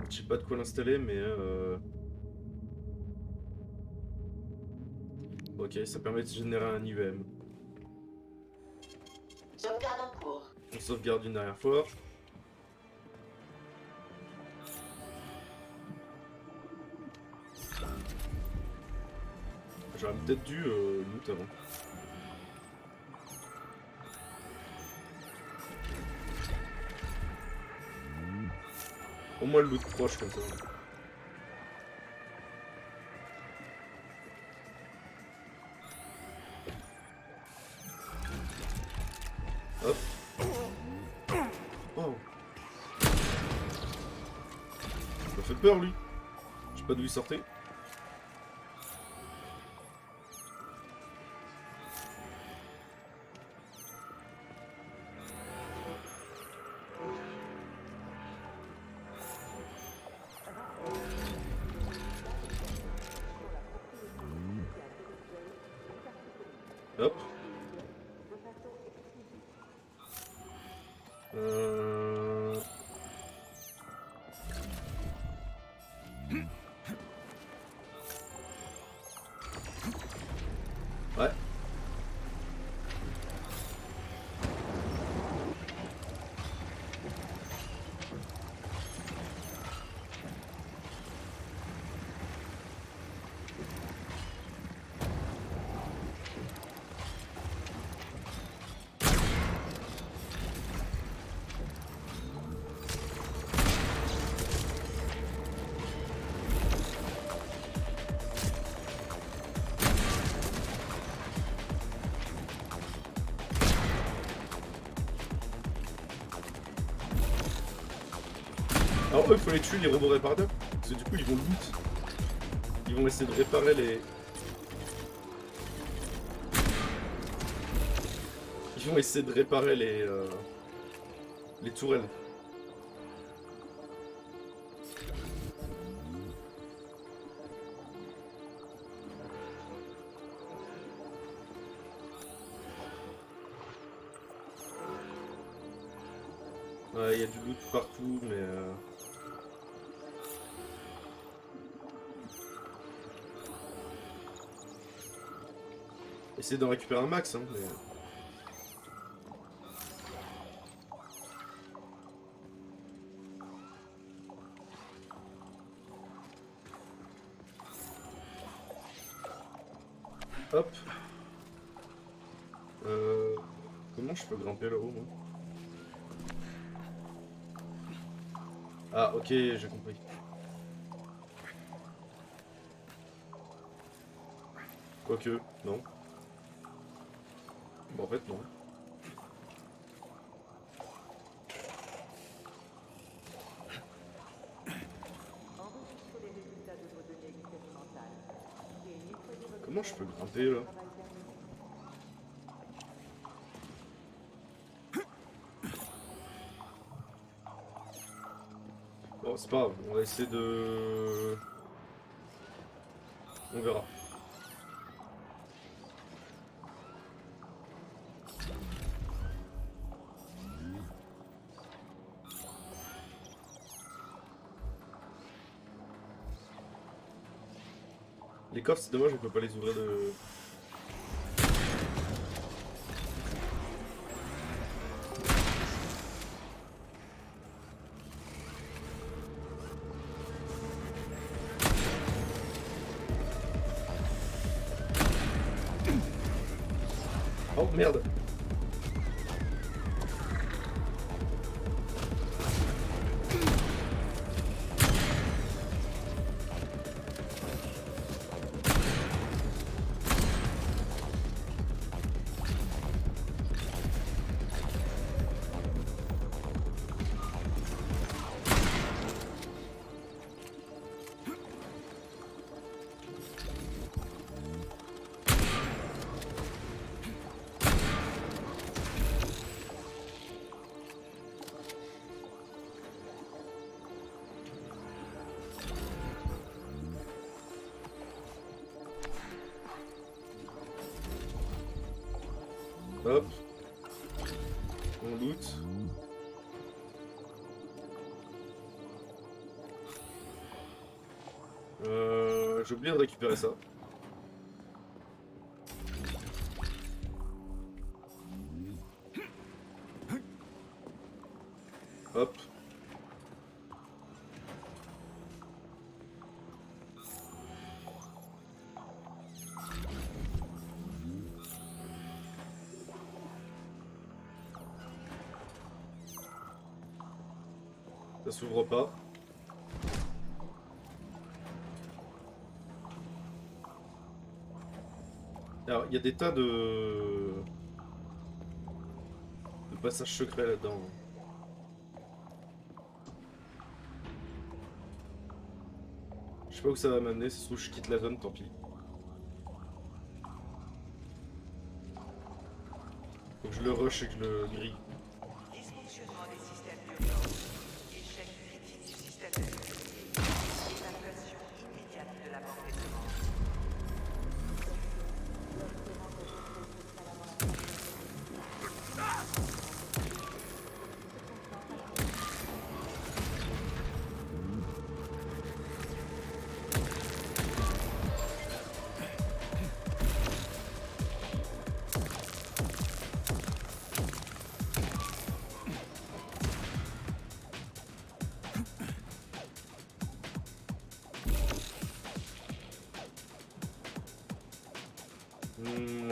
A: Je sais pas de quoi l'installer, mais... ok, ça permet de générer un IEM.
E: Sauvegarde en cours.
A: On sauvegarde une dernière fois. J'aurais peut-être dû loot avant. Au moins le loot proche comme ça. Hop. Oh. Ça m'a fait peur lui. Je sais pas d'où il sortait. Hop. Ouais. pourquoi il faut les tuer les robots réparateurs? Parce que du coup ils vont loot. Ils vont essayer de réparer les... Ils vont essayer de réparer les tourelles. Ouais, il y a du loot partout, mais... Essayez d'en récupérer un max, hein, mais... Hop. Comment je peux grimper là-haut, moi? Ah, ok, j'ai compris. Quoique, non. Bon, en fait, non. Comment je peux grimper, là? Bon, c'est pas grave, on va essayer de... On verra. Les coffres, c'est dommage, on peut pas les ouvrir de... Oh merde. Hop. On loot. J'ai oublié de récupérer ça. Hop. Ça s'ouvre pas. Alors, il y a des tas de passages secrets là-dedans. Je sais pas où ça va m'amener, si ça se trouve je quitte la zone, tant pis. Faut que je le rush et que je le grille.
H: Dysfonctionnement des systèmes d'urgence. Échec critique du système de sécurité. Évacuation immédiate de la banque des commandes.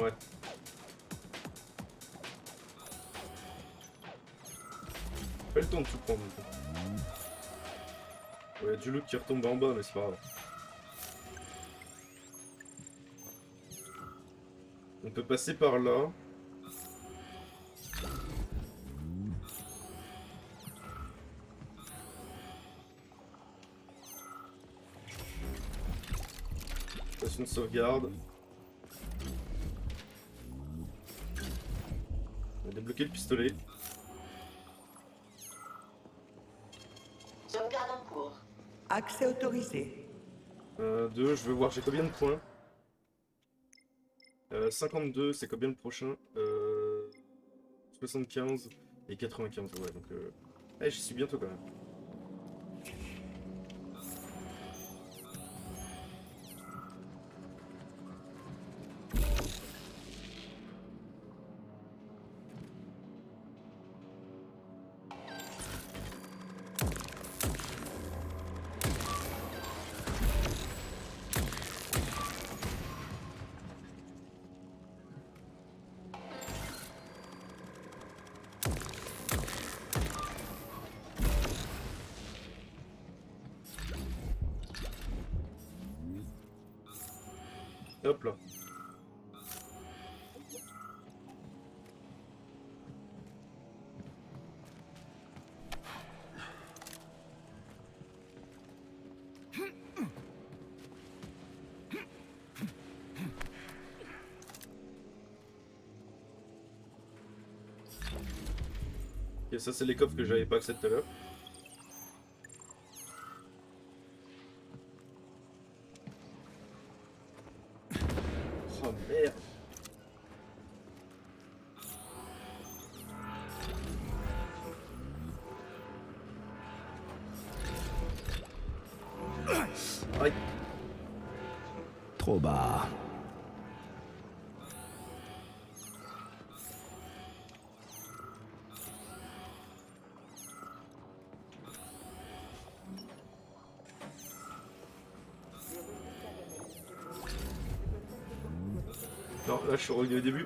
A: Ouais. Pas le temps de tout prendre. Il y a du loot qui retombe en bas, mais c'est pas grave. On peut passer par là. Station de sauvegarde. On va débloquer le pistolet.
E: Sauvegarde en cours.
H: Accès autorisé.
A: 2, je veux voir, j'ai combien de points 52, c'est combien le prochain 75 et 95, ouais, donc... j'y suis bientôt quand même. Hop là. Et ça c'est les coffres que j'avais pas accès tout à l'heure. Oh merde. Aïe.
B: Trop bas.
A: Non, là je suis revenu au début.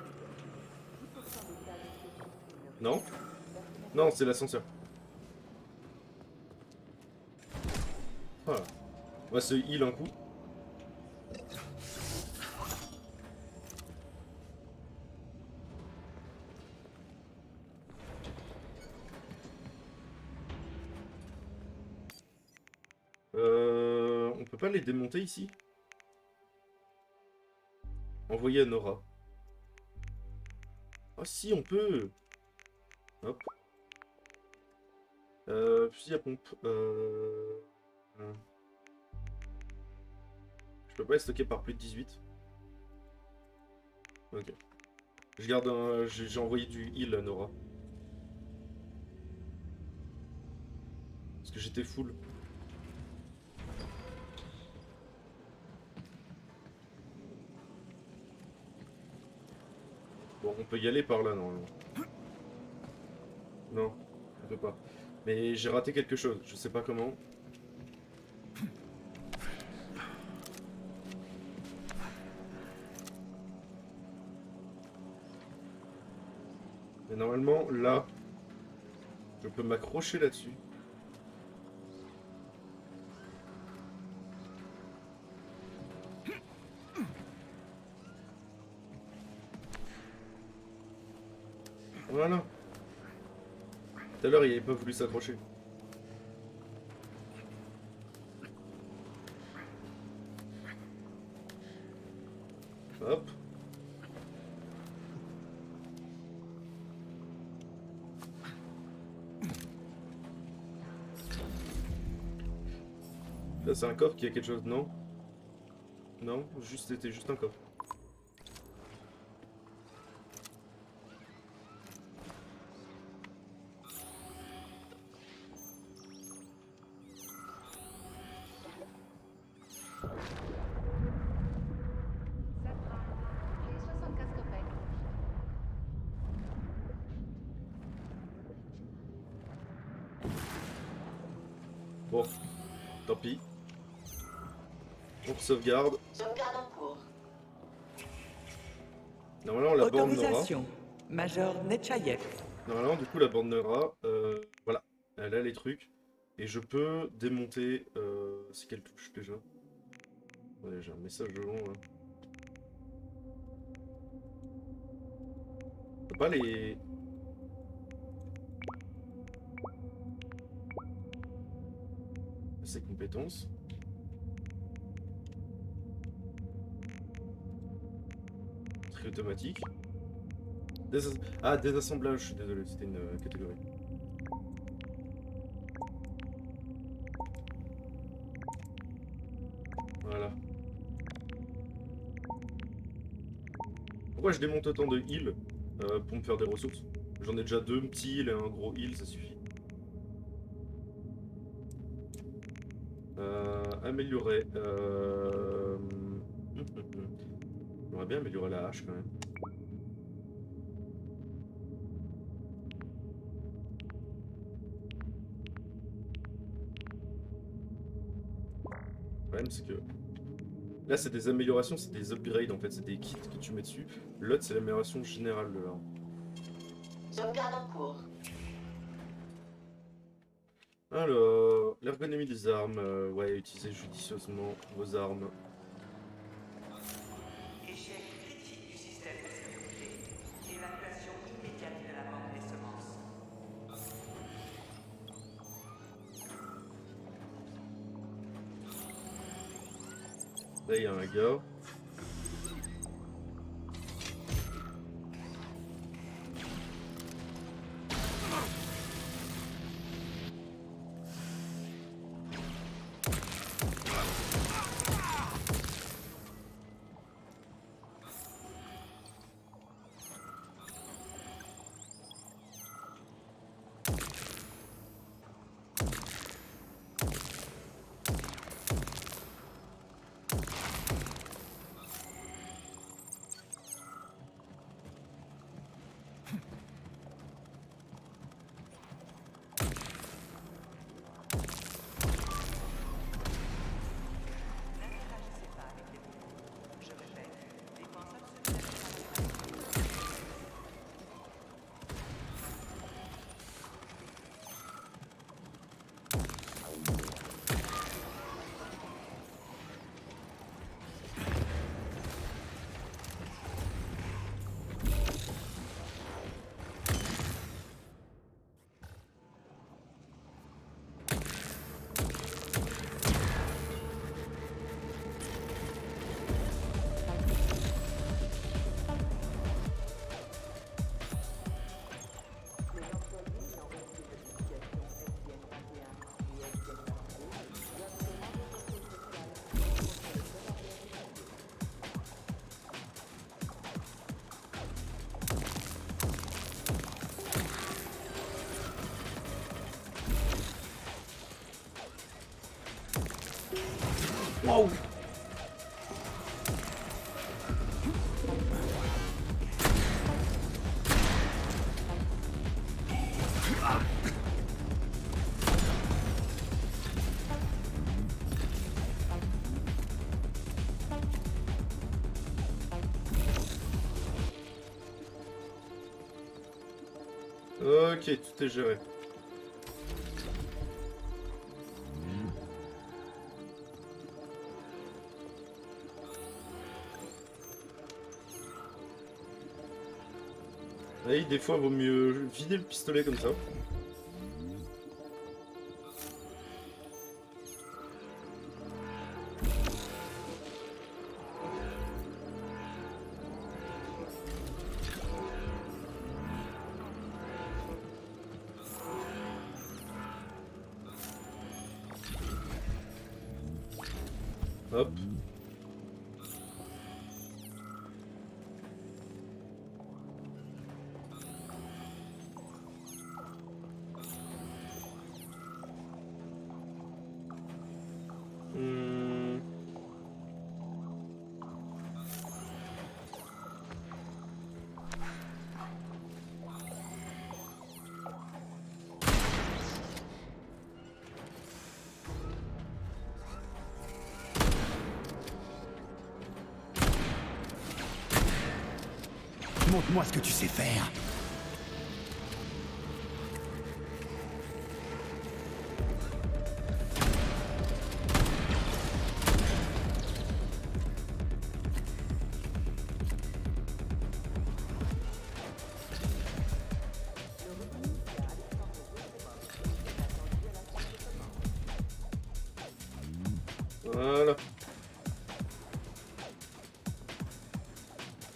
A: Non? Non, c'est l'ascenseur. Voilà. On va se heal un coup. On peut pas les démonter ici? Envoyer à Nora. Ah si, on peut. Hop. Fusil à pompe. Je peux pas les stocker par plus de 18. Ok. Je garde un... J'ai envoyé du heal à Nora. Parce que j'étais full. Bon, on peut y aller par là, normalement. Non, on peut pas. Mais j'ai raté quelque chose, je sais pas comment. Mais normalement, là, je peux m'accrocher là-dessus. Voilà. Tout à l'heure, il n'avait pas voulu s'accrocher. Hop. Là, c'est un coffre qui a quelque chose, non? Non, c'était juste un coffre. Bon, tant pis. On sauvegarde.
E: Sauvegarde en cours.
A: Normalement, la borne Nora.
H: Autorisation. Major Netchayev.
A: Normalement, du coup, la borne Nora, voilà, elle a les trucs. Et je peux démonter. C'est quelle touche déjà? Ouais, j'ai un message de long là. Je peux pas les. Ses compétences. tri automatique. Ah, désassemblage, je suis désolé, c'était une catégorie. Voilà. Pourquoi je démonte autant de heal pour me faire des ressources? J'en ai déjà 2 petits heal et un gros heal, ça suffit. Améliorer. J'aimerais bien améliorer la hache quand même. Le problème c'est que là c'est des améliorations, c'est des upgrades en fait, c'est des kits que tu mets dessus. L'autre c'est l'amélioration générale de l'arme.
E: Sauvegarde en cours.
A: Alors, l'ergonomie des armes, ouais, utilisez judicieusement vos armes.
H: Échec critique du système de sécurité. Évacuation immédiate de la banque des semences.
A: Là il y a un gars.
H: N'interagissez pas avec les robots. Je répète, défense absolument.
A: Wow. Ok, tout est géré. Oui, des fois, vaut mieux vider le pistolet comme ça. Hop.
B: Montre-moi ce que tu sais faire.
A: Voilà.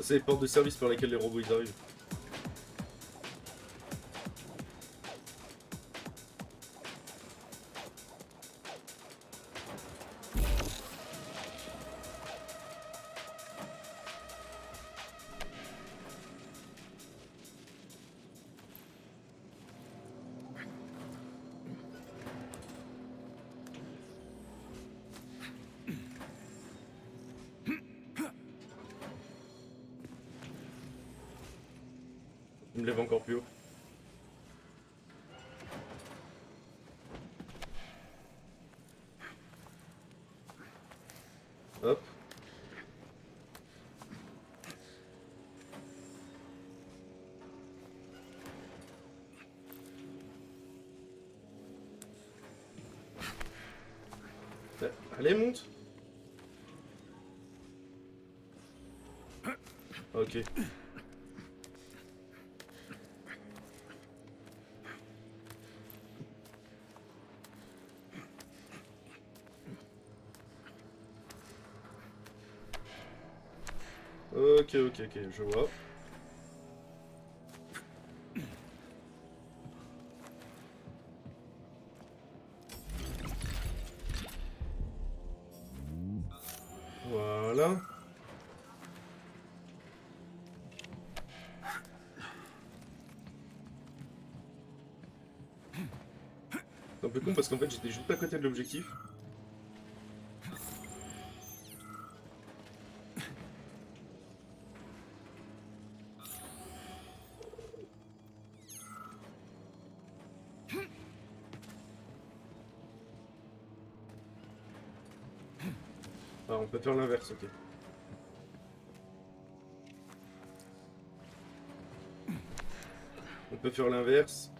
A: c'est les portes de service par lesquelles les robots ils arrivent. Je me lève encore plus haut. Hop. Allez, monte. Ok. Ok, je vois. Voilà. C'est un peu con parce qu'en fait j'étais juste à côté de l'objectif. Ah, on peut faire l'inverse, ok. On peut faire l'inverse.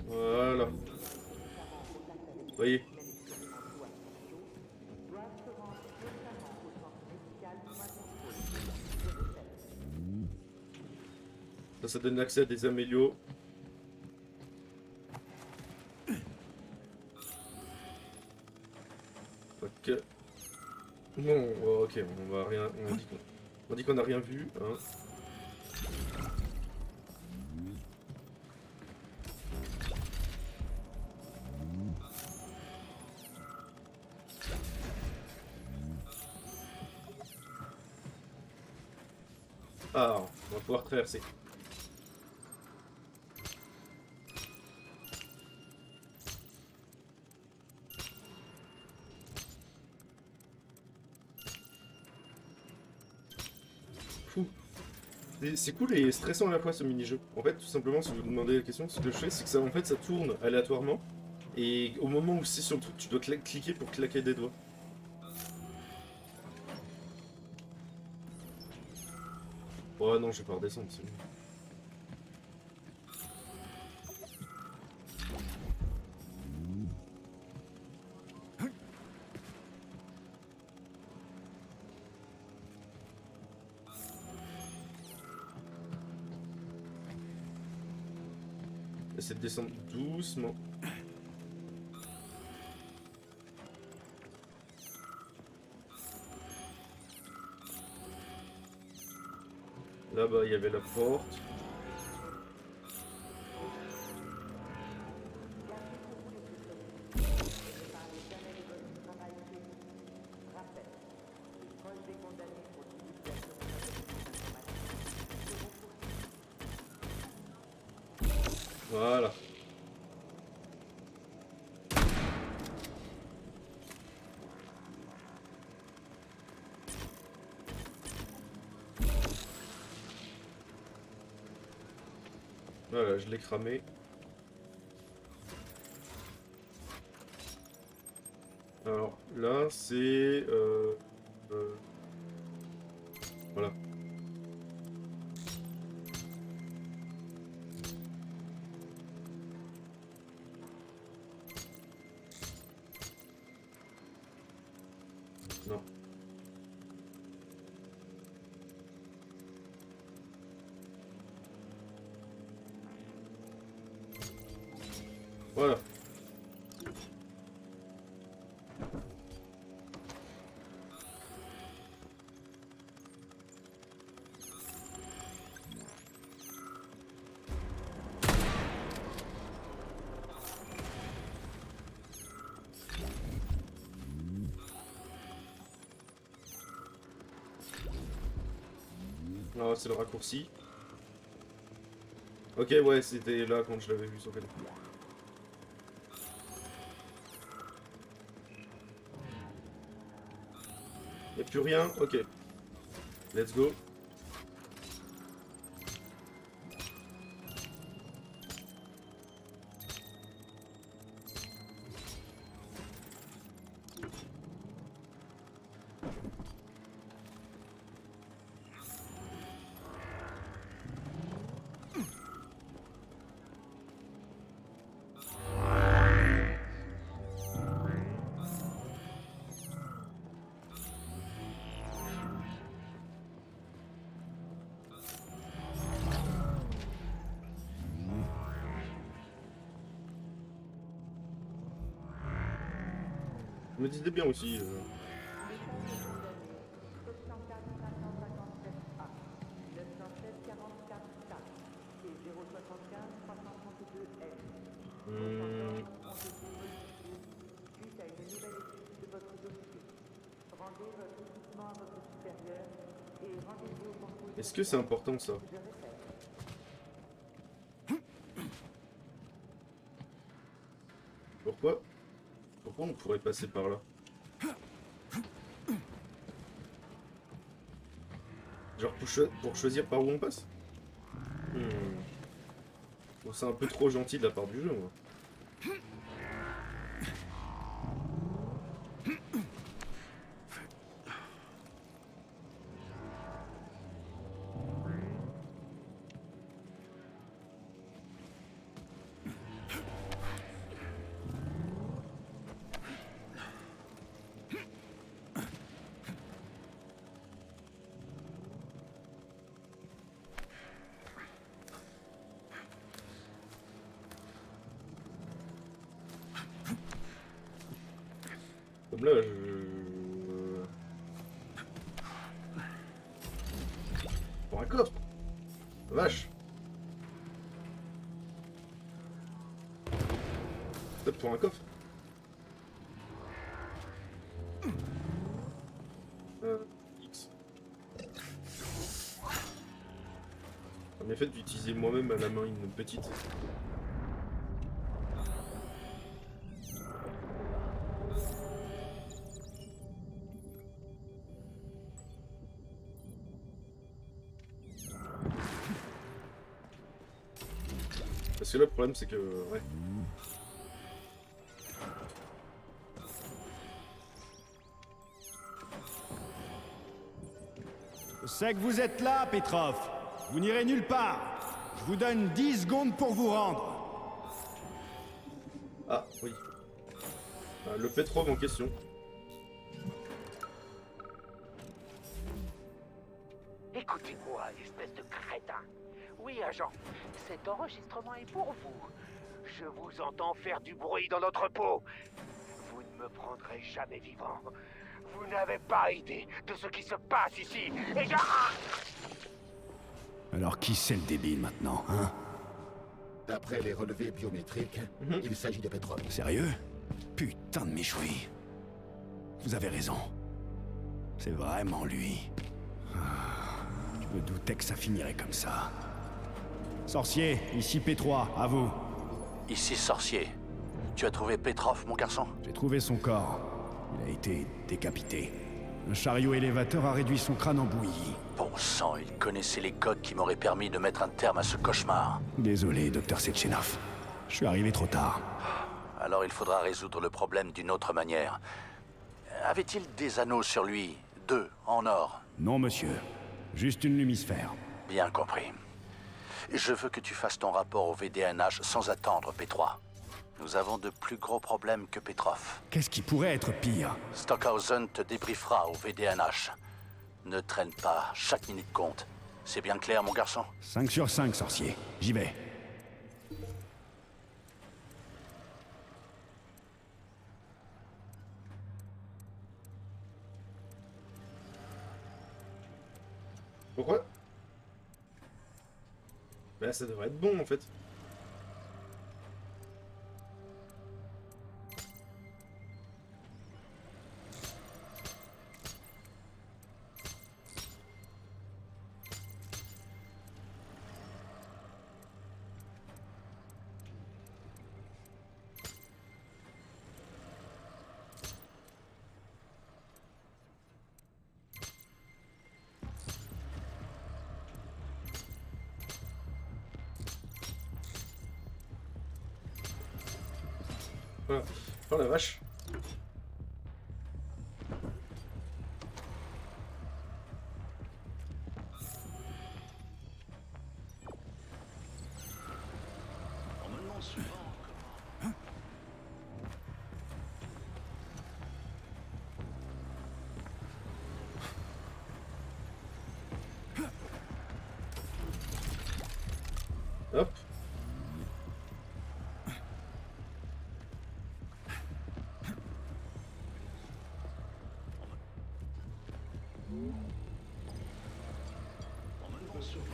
A: Voilà. Vous voyez. Ça donne accès à des amélios. Ok. Bon, ok, on va rien. On dit qu'on n'a rien vu, hein. Ah, on va pouvoir traverser. C'est cool et stressant à la fois ce mini-jeu. En fait, tout simplement, si vous vous demandez la question, ce que je fais, c'est que ça, en fait, ça tourne aléatoirement. Et au moment où c'est sur le truc, tu dois cliquer pour claquer des doigts. Oh non, je vais pas redescendre, c'est bon. Essaie de descendre doucement. Là-bas, il y avait la porte. Voilà. Voilà, je l'ai cramé. Alors là, c'est... voilà. Non. Voilà. c'est le raccourci. Ok, ouais, c'était là quand je l'avais vu sauter. Y'a plus rien, ok. Let's go. Je me disais bien aussi. Est-ce que c'est important ça? Pourquoi? Pourquoi on pourrait passer par là? Genre pour choisir par où on passe? Bon, c'est un peu trop gentil de la part du jeu, moi. Comme là, pour un coffre. Vache. Peut-être pour un coffre. X. Ça m'est fait d'utiliser moi-même à la main une petite. Parce que là, le problème, c'est que... Ouais.
B: Je sais que vous êtes là, Petrov. Vous n'irez nulle part. Je vous donne 10 secondes pour vous rendre.
A: Ah, oui. Le Petrov en question.
J: Écoutez-moi, espèce de crétin. Oui, agent, cet enregistrement est pour vous. Je vous entends faire du bruit dans notre peau. Vous ne me prendrez jamais vivant. Vous n'avez pas idée de ce qui se passe ici. Et je...
B: Alors qui c'est le débile maintenant, hein?
C: D'après les relevés biométriques, il s'agit de Petrov.
B: Sérieux? Putain de méchoui. Vous avez raison. C'est vraiment lui. Je me doutais que ça finirait comme ça. Sorcier, ici P3, à vous.
K: Ici, sorcier. Tu as trouvé Petrov, mon garçon?
B: J'ai trouvé son corps. Il a été décapité. Un chariot élévateur a réduit son crâne en bouillie.
K: Bon sang, il connaissait les codes qui m'auraient permis de mettre un terme à ce cauchemar.
B: Désolé, docteur Sechenov. Je suis arrivé trop tard.
K: Alors il faudra résoudre le problème d'une autre manière. Avait-il des anneaux sur lui? 2, en or?
B: Non, monsieur. Juste une lumisphère.
K: Bien compris. Je veux que tu fasses ton rapport au VDNH sans attendre, P3. Nous avons de plus gros problèmes que Petrov.
B: Qu'est-ce qui pourrait être pire?
K: Stockhausen te débriefera au VDNH. Ne traîne pas, chaque minute compte. C'est bien clair, mon garçon?
B: 5 sur 5, sorcier. J'y vais.
A: Pourquoi? Bah ça devrait être bon en fait. Voilà. Oh la vache.
K: On me demande souvent comment...
A: Hop.
K: On me demande souvent...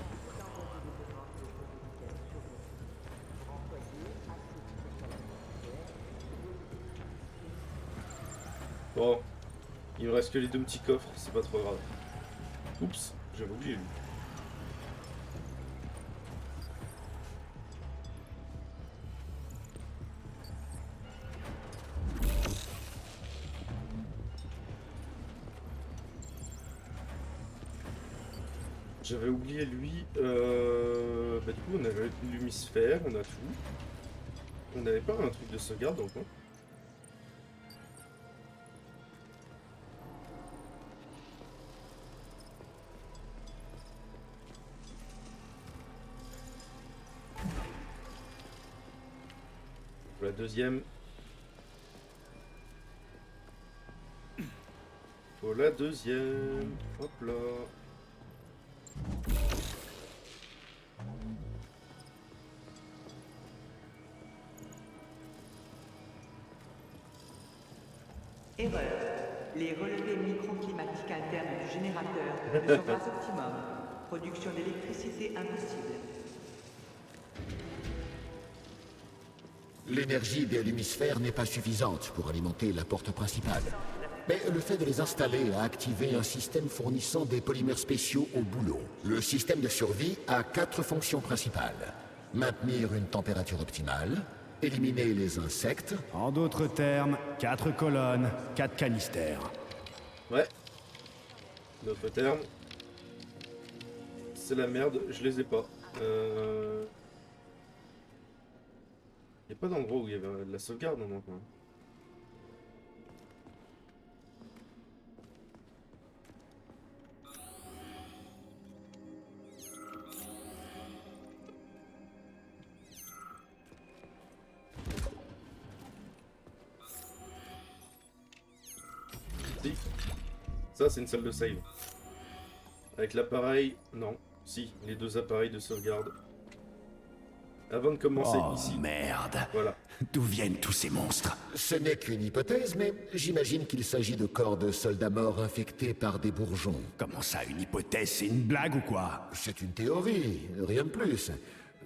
A: Bon. Il me reste que les 2 petits coffres, c'est pas trop grave. Oups, j'avais oublié lui. J'avais oublié lui. Bah du coup on avait l'hémisphère, on a tout. On n'avait pas un truc de sauvegarde dans le coin. Pour la deuxième. Pour la deuxième. Hop là.
H: Erreur. Les relevés microclimatiques internes du générateur ne sont pas optimum. Production d'électricité impossible.
C: L'énergie de l'hémisphère n'est pas suffisante pour alimenter la porte principale. Mais le fait de les installer a activé un système fournissant des polymères spéciaux au boulot. Le système de survie a 4 fonctions principales. Maintenir une température optimale, éliminer les insectes...
B: En d'autres termes, 4 colonnes, 4 canistères.
A: Ouais. D'autres termes. C'est la merde, je les ai pas. Y a pas d'endroit où il y avait de la sauvegarde non quoi. Si. Ça c'est une salle de save. Avec l'appareil, non. Si, les 2 appareils de sauvegarde. Avant de commencer
B: Oh
A: ici.
B: merde.
A: Voilà.
B: D'où viennent tous ces monstres?
C: Ce n'est qu'une hypothèse, mais j'imagine qu'il s'agit de corps de soldats morts infectés par des bourgeons.
B: Comment ça, une hypothèse? C'est une blague ou quoi?
C: C'est une théorie, rien de plus.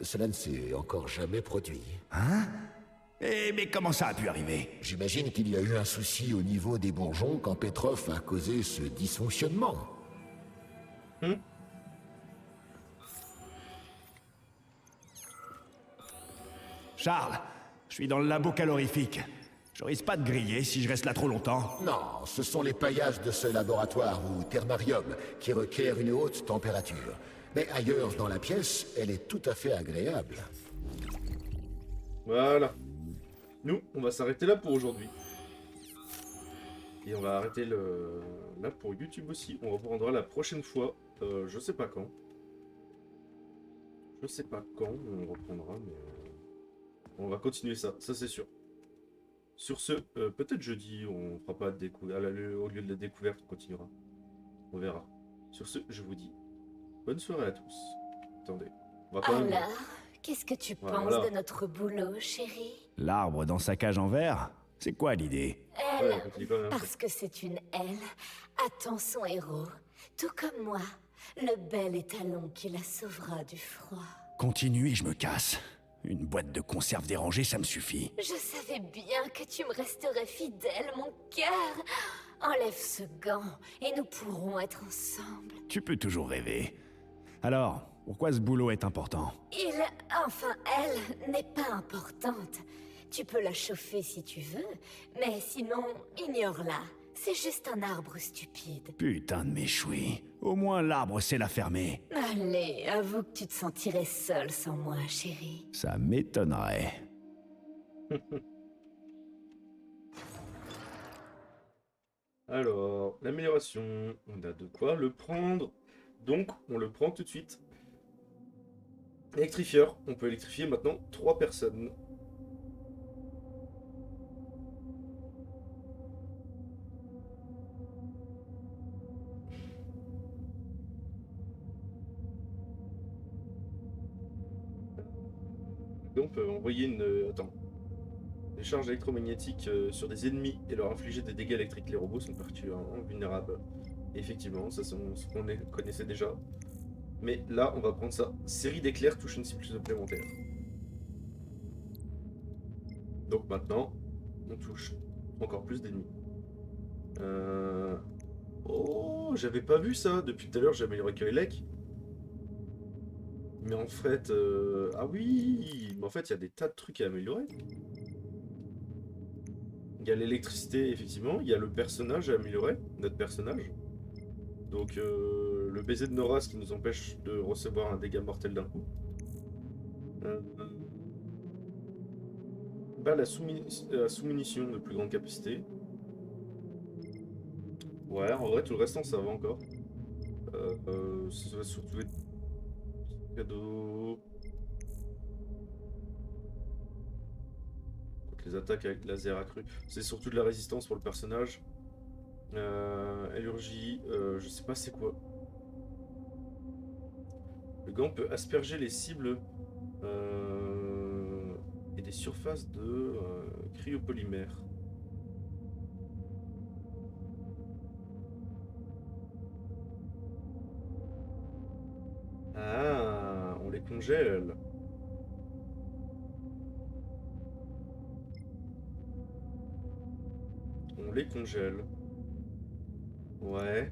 C: Cela ne s'est encore jamais produit.
B: Hein? Eh, mais comment ça a pu arriver?
C: J'imagine qu'il y a eu un souci au niveau des bourgeons quand Petrov a causé ce dysfonctionnement.
B: Charles, je suis dans le labo calorifique. Je risque pas de griller si je reste là trop longtemps.
C: Non, ce sont les paillages de ce laboratoire ou thermarium qui requièrent une haute température. Mais ailleurs dans la pièce, elle est tout à fait agréable.
A: Voilà. Nous, on va s'arrêter là pour aujourd'hui. Et on va arrêter là pour YouTube aussi. On reprendra la prochaine fois. Je sais pas quand. Je sais pas quand on reprendra, mais on va continuer ça c'est sûr. Sur ce, peut-être jeudi, on fera pas de découverte. Au lieu de la découverte, on continuera. On verra. Sur ce, je vous dis bonne soirée à tous. Attendez, on va quand même...
F: Alors, qu'est-ce que tu penses
A: Voilà.
F: de notre boulot, chérie?
B: L'arbre dans sa cage en verre? C'est quoi l'idée?
F: Elle,
A: Ouais, on continue quand même.
F: parce que c'est une elle, attend son héros, tout comme moi, le bel étalon qui la sauvera du froid.
B: Continue et je me casse. Une boîte de conserve dérangée, ça me suffit.
F: Je savais bien que tu me resterais fidèle, mon cœur. Enlève ce gant et nous pourrons être ensemble.
B: Tu peux toujours rêver. Alors, pourquoi ce boulot est important?
F: Enfin, elle n'est pas importante. Tu peux la chauffer si tu veux, mais sinon, ignore-la. C'est juste un arbre stupide.
B: Putain de méchoui. Au moins l'arbre sait la fermer.
F: Allez, avoue que tu te sentirais seule sans moi, chérie.
B: Ça m'étonnerait.
A: Alors, l'amélioration, on a de quoi le prendre. Donc, on le prend tout de suite. Électrifieur, on peut électrifier maintenant 3 personnes. Et on peut envoyer une... attends. Des charges électromagnétiques sur des ennemis et leur infliger des dégâts électriques. Les robots sont particulièrement vulnérables. Et effectivement, ça c'est ce qu'on connaissait déjà. Mais là, on va prendre ça. Série d'éclairs touche une cible supplémentaire. Donc maintenant, on touche encore plus d'ennemis. Oh, j'avais pas vu ça. Depuis tout à l'heure, j'ai amélioré que Elec. Mais en fait... Ah oui, mais en fait, il y a des tas de trucs à améliorer. Il y a l'électricité, effectivement. Il y a le personnage à améliorer, notre personnage. Donc, le baiser de Nora, ce qui nous empêche de recevoir un dégât mortel d'un coup. Balle à sous-munition de plus grande capacité. Ouais, en vrai, tout le restant, ça va encore. Ça va surtout être cadeau. Les attaques avec laser accru. C'est surtout de la résistance pour le personnage. Allurgie, je sais pas c'est quoi. Le gant peut asperger les cibles et des surfaces de cryopolymère. Ah, on les congèle. On les congèle. Ouais.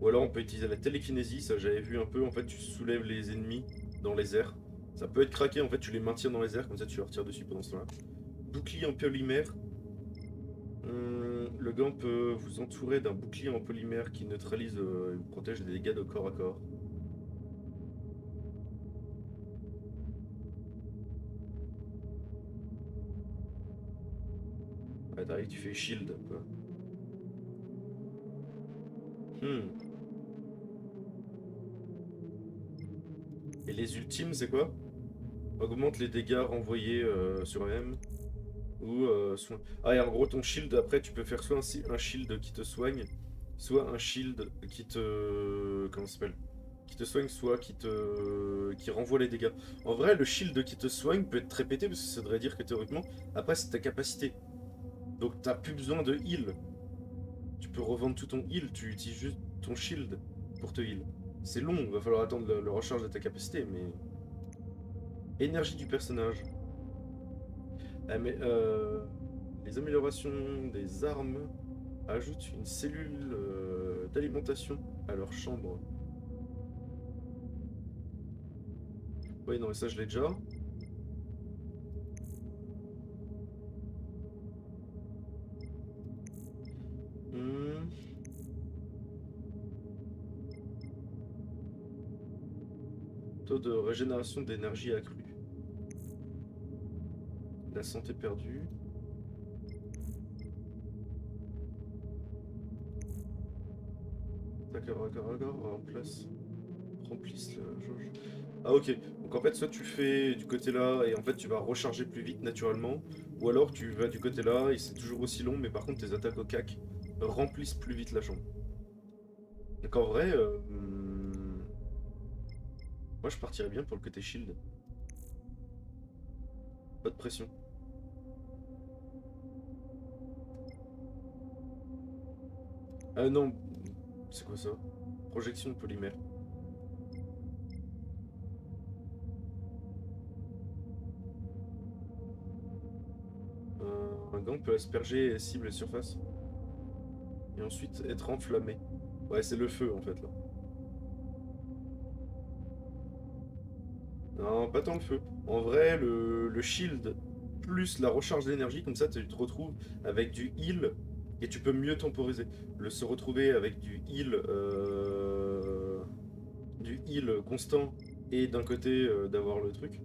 A: Ou alors on peut utiliser la télékinésie, ça j'avais vu un peu, en fait tu soulèves les ennemis dans les airs. Ça peut être craqué, en fait tu les maintiens dans les airs, comme ça tu leur tires dessus pendant ce temps-là. Bouclier en polymère. Le gant peut vous entourer d'un bouclier en polymère qui neutralise et vous protège des dégâts de corps à corps. Ouais, t'arrives, tu fais shield, quoi. Et les ultimes, c'est quoi? Augmente les dégâts renvoyés sur M. Ou soin. Ah, et en gros, ton shield, après, tu peux faire soit un shield qui te soigne, soit un shield qui te. Comment ça s'appelle? Qui te soigne, soit qui renvoie les dégâts. En vrai, le shield qui te soigne peut être très pété, parce que ça voudrait dire que théoriquement, après, c'est ta capacité. Donc, t'as plus besoin de heal. Tu peux revendre tout ton heal, tu utilises juste ton shield pour te heal. C'est long, il va falloir attendre le recharge de ta capacité, mais... Énergie du personnage. Ah, mais les améliorations des armes ajoutent une cellule d'alimentation à leur chambre. Oui, non, mais ça je l'ai déjà. Taux de régénération d'énergie accru. La santé perdue. D'accord, remplisse la jauge. Ah ok, donc en fait soit tu fais du côté là et en fait tu vas recharger plus vite naturellement, ou alors tu vas du côté là et c'est toujours aussi long mais par contre tes attaques au cac remplissent plus vite la chambre. Donc en vrai, moi je partirais bien pour le côté shield. Pas de pression. Ah non, c'est quoi ça? Projection de polymère. Un gant peut asperger cible et surface. Et ensuite être enflammé. Ouais, c'est le feu en fait là. Non, pas tant le feu. En vrai, le shield plus la recharge d'énergie, comme ça tu te retrouves avec du heal et tu peux mieux temporiser. Se retrouver avec du heal constant et d'un côté d'avoir le truc.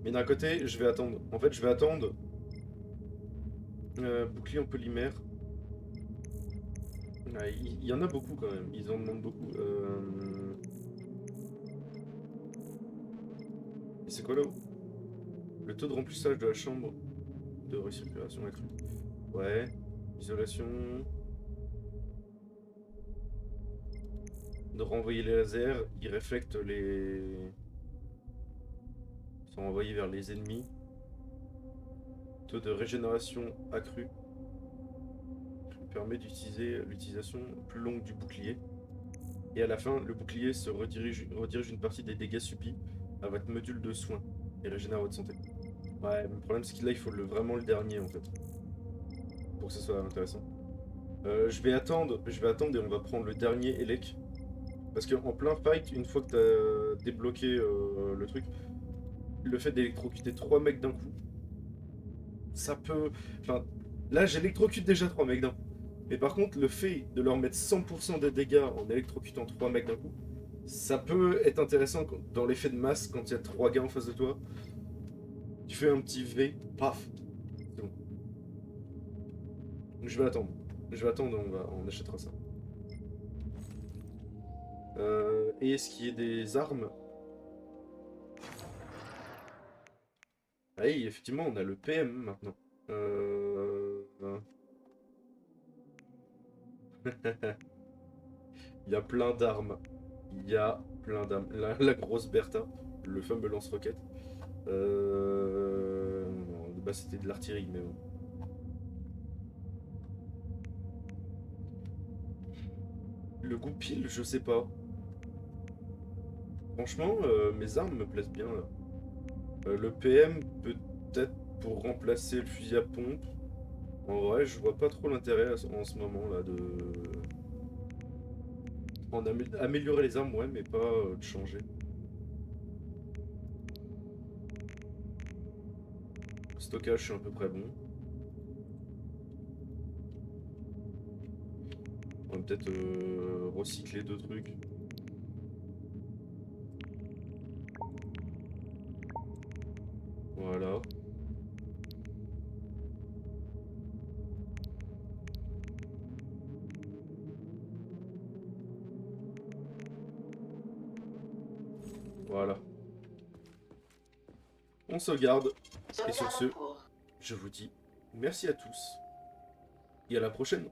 A: Mais d'un côté, je vais attendre. En fait, je vais attendre. Bouclier en polymère. Il y en a beaucoup quand même. Ils en demandent beaucoup. Et c'est quoi là-haut? Le taux de remplissage de la chambre de recirculation accrue. Ouais. Isolation. De renvoyer les lasers. Ils réflectent les... Ils sont envoyés vers les ennemis. Taux de régénération accru. Permet d'utiliser l'utilisation plus longue du bouclier. Et à la fin, le bouclier se redirige une partie des dégâts subis à votre module de soins et régénère votre santé. Ouais, mais le problème c'est que là il faut vraiment le dernier en fait. Pour que ce soit intéressant. Je vais attendre et on va prendre le dernier Elec. Parce qu'en plein fight, une fois que t'as débloqué le truc, le fait d'électrocuter 3 mecs d'un coup, ça peut... Enfin, là j'électrocute déjà 3 mecs d'un coup. Mais par contre, le fait de leur mettre 100% des dégâts en électrocutant 3 mecs d'un coup, ça peut être intéressant dans l'effet de masse quand il y a 3 gars en face de toi. Tu fais un petit V, paf, c'est bon. Je vais attendre, on achètera ça. Et est-ce qu'il y a des armes? Ah oui, effectivement, on a le PM maintenant. Il y a plein d'armes. La grosse Bertha, le fameux lance-roquette. Bah c'était de l'artillerie, mais bon. Le goupil, je sais pas. Franchement, mes armes me plaisent bien là. Le PM, peut-être pour remplacer le fusil à pompe. En vrai, je vois pas trop l'intérêt en ce moment là de... améliorer les armes, ouais, mais pas de changer. Stockage, je suis à peu près bon. On va peut-être recycler 2 trucs. Voilà. Voilà. On sauvegarde. Et sur ce, je vous dis merci à tous. Et à la prochaine.